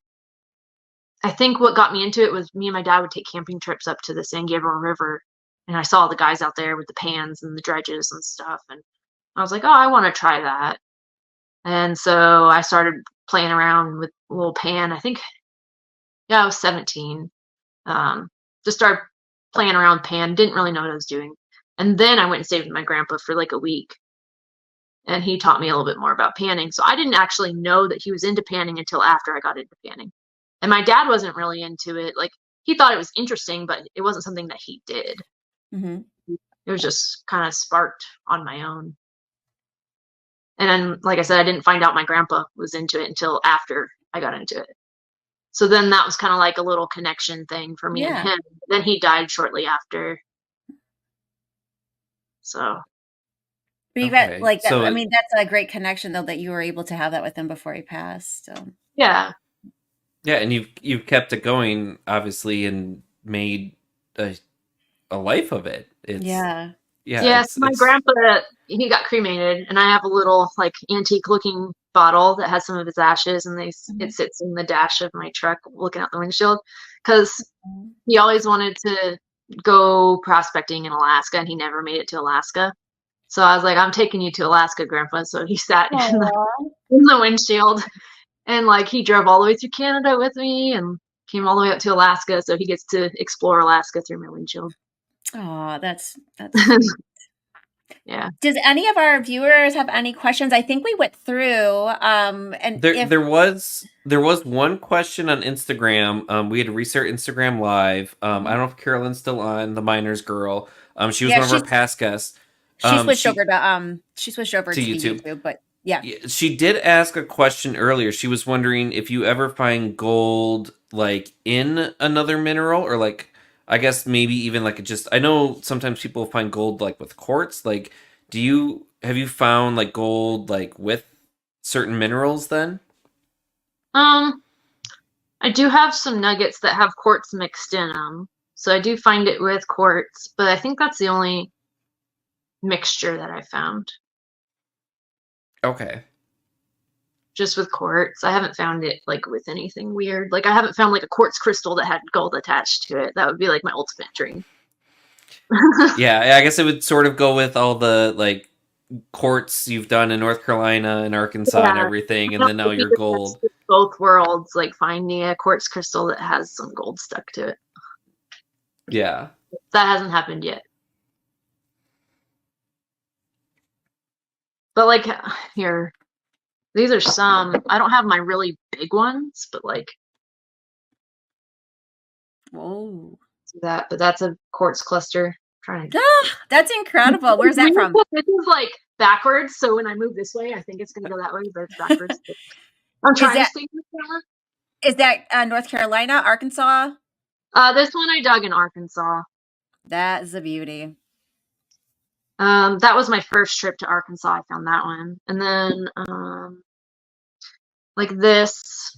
think what got me into it was me and my dad would take camping trips up to the San Gabriel River, and I saw the guys out there with the pans and the dredges and stuff, and I was like, oh, I want to try that. And so I started playing around with a little pan. I think, yeah, I was 17. Just started playing around with pan. Didn't really know what I was doing. And then I went and stayed with my grandpa for like a week. And he taught me a little bit more about panning. So I didn't actually know that he was into panning until after I got into panning. And my dad wasn't really into it. Like, he thought it was interesting, but it wasn't something that he did. Mm-hmm. It was just kind of sparked on my own. And then, like I said, I didn't find out my grandpa was into it until after I got into it. So then that was kind of like a little connection thing for me and him. Then he died shortly after. So. But you got like that. I mean, that's a great connection though, that you were able to have that with him before he passed. So. Yeah. Yeah, and you've kept it going, obviously, and made a life of it. My grandpa, he got cremated, and I have a little like antique looking bottle that has some of his ashes, and it sits in the dash of my truck looking out the windshield because he always wanted to go prospecting in Alaska, and he never made it to Alaska. So I was like, I'm taking you to Alaska, Grandpa. So he sat in the windshield, and like he drove all the way through Canada with me and came all the way up to Alaska, so he gets to explore Alaska through my windshield. Oh, that's yeah. Does any of our viewers have any questions? I think we went through. And there was one question on Instagram. We had to restart Instagram Live. I don't know if Carolyn's still on, the Miners girl. She was one of our past guests. She switched over to YouTube, but yeah. She did ask a question earlier. She was wondering if you ever find gold like in another mineral or like I guess maybe even like I know sometimes people find gold like with quartz. Like, have you found like gold like with certain minerals then? Um, I do have some nuggets that have quartz mixed in them. So I do find it with quartz, but I think that's the only mixture that I found. Okay. Just with quartz. I haven't found it like with anything weird. Like I haven't found like a quartz crystal that had gold attached to it. That would be like my ultimate dream. Yeah, I guess it would sort of go with all the like quartz you've done in North Carolina and Arkansas and Yeah. everything, and I then now don't your think that's gold. both worlds, like finding a quartz crystal that has some gold stuck to it. Yeah. That hasn't happened yet. But like here, these are some. I don't have my really big ones, but like Whoa. that. But that's a quartz cluster. I'm trying to. That's incredible. Where's that from? This is like backwards, so when I move this way, I think it's gonna go that way, but it's backwards. I'm trying to stay with the camera. Is that North Carolina, Arkansas? This one I dug in Arkansas. That is a beauty. That was my first trip to Arkansas. I found that one, and then like this.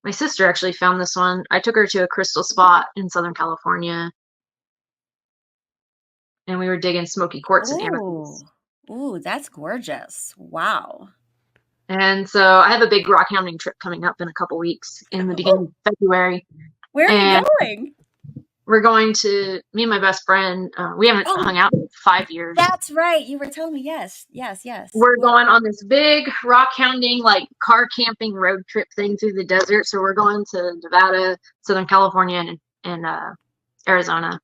My sister actually found this one. I took her to a crystal spot in Southern California, and we were digging smoky quartz and amethyst. Ooh, that's gorgeous. Wow. And so I have a big rock hounding trip coming up in a couple weeks in the beginning of February. Where are you going? We're going to, me and my best friend, we haven't hung out in 5 years. That's right. You were telling me, yes. We're going on this big rock hounding, like car camping road trip thing through the desert. So we're going to Nevada, Southern California, and Arizona.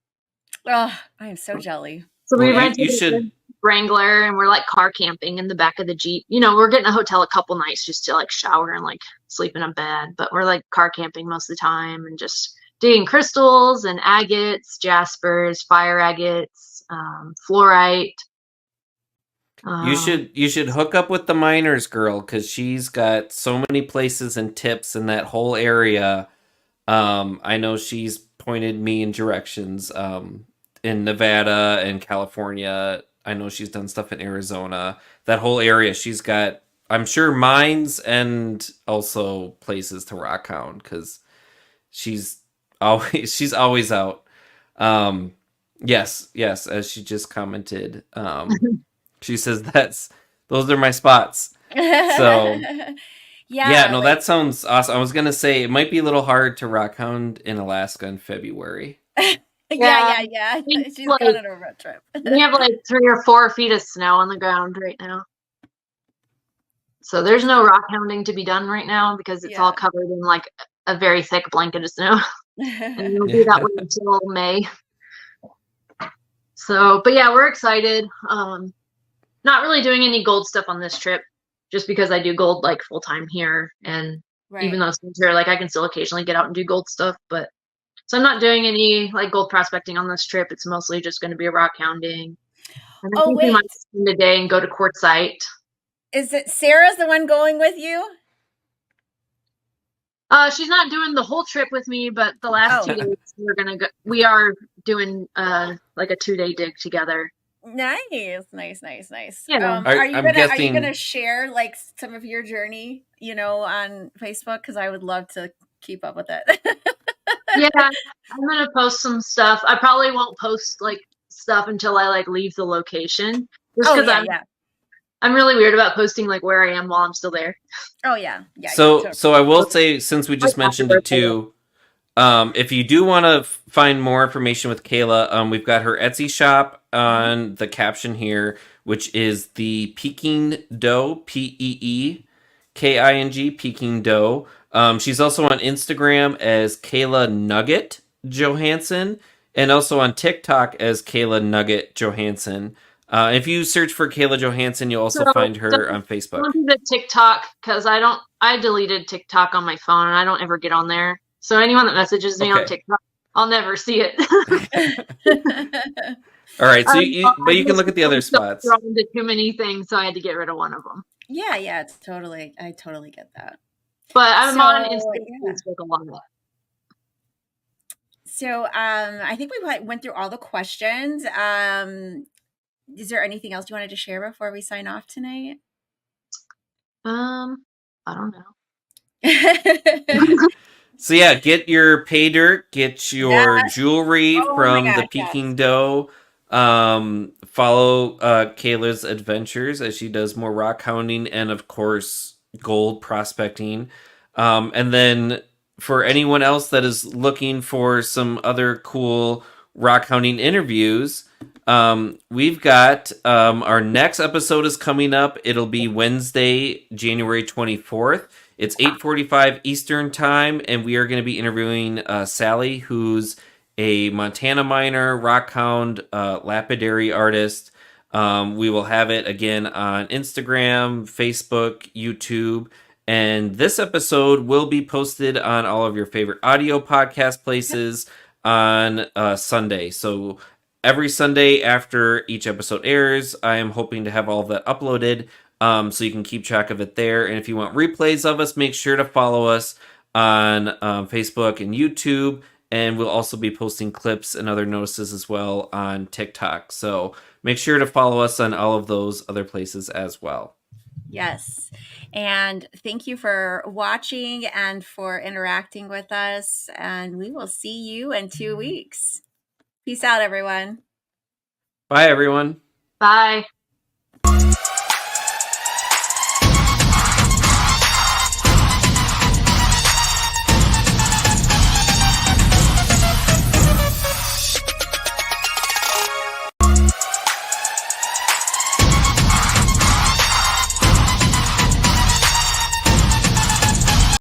Oh, I am so jelly. So we rented a Wrangler, and we're like car camping in the back of the Jeep. You know, we're getting a hotel a couple nights just to like shower and like sleep in a bed, but we're like car camping most of the time and just digging crystals and agates, jaspers, fire agates, fluorite. You should hook up with the miners girl because she's got so many places and tips in that whole area. I know she's pointed me in directions in Nevada and California. I know she's done stuff in Arizona. That whole area, she's got, I'm sure, mines and also places to rockhound because she's always out. Yes, as she just commented. She says those are my spots. So yeah, no, that sounds awesome. I was gonna say it might be a little hard to rockhound in Alaska in February. Yeah. She's like, going on a road trip. We have like 3 or 4 feet of snow on the ground right now. So there's no rock hounding to be done right now because it's all covered in like a very thick blanket of snow. And we'll do that one until May. So, but yeah, we're excited. Not really doing any gold stuff on this trip just because I do gold like full time here. And even though it's winter, like I can still occasionally get out and do gold stuff, but so I'm not doing any like gold prospecting on this trip. It's mostly just going to be a rock hounding. And I think we might spend a day and go to quartzite. Is it Sarah's the one going with you? She's not doing the whole trip with me, but the last 2 days we are doing like a 2-day dig together. Nice. Yeah. Are you gonna share like some of your journey, on Facebook? Because I would love to keep up with it. Yeah, I'm gonna post some stuff. I probably won't post like stuff until I like leave the location. Just because I'm really weird about posting like where I am while I'm still there. Oh yeah. So I will say, since we just mentioned it too, if you do want to find more information with Kayla, we've got her Etsy shop on the caption here, which is the Peking Dough, Peeking, Peking Dough. She's also on Instagram as Kayla Nugget Johanson, and also on TikTok as Kayla Nugget Johanson. If you search for Kayla Johanson, you'll also find her on Facebook. Don't do the TikTok because I deleted TikTok on my phone and I don't ever get on there. So anyone that messages me on TikTok, I'll never see it. All right, so but you can look at the other spots. Thrown into too many things, so I had to get rid of one of them. Yeah, it's totally. I totally get that. But I'm on Instagram, Facebook a lot. So I think we went through all the questions. Is there anything else you wanted to share before we sign off tonight? I don't know. So yeah, get your pay dirt, get your jewelry Oh my from the gosh, Peking Dough. Follow Kayla's adventures as she does more rock hounding and of course gold prospecting. And then for anyone else that is looking for some other cool rock hounding interviews, we've got our next episode is coming up. It'll be Wednesday, January 24th. It's 8:45 Eastern time, and we are going to be interviewing Sally, who's a Montana miner, rockhound, lapidary artist. We will have it again on Instagram, Facebook, YouTube, and this episode will be posted on all of your favorite audio podcast places on Sunday. So every Sunday after each episode airs, I am hoping to have all of that uploaded. So you can keep track of it there. And if you want replays of us, make sure to follow us on Facebook and YouTube. And we'll also be posting clips and other notices as well on TikTok. So make sure to follow us on all of those other places as well. Yes. And thank you for watching and for interacting with us. And we will see you in 2 weeks. Peace out, everyone. Bye, everyone. Bye.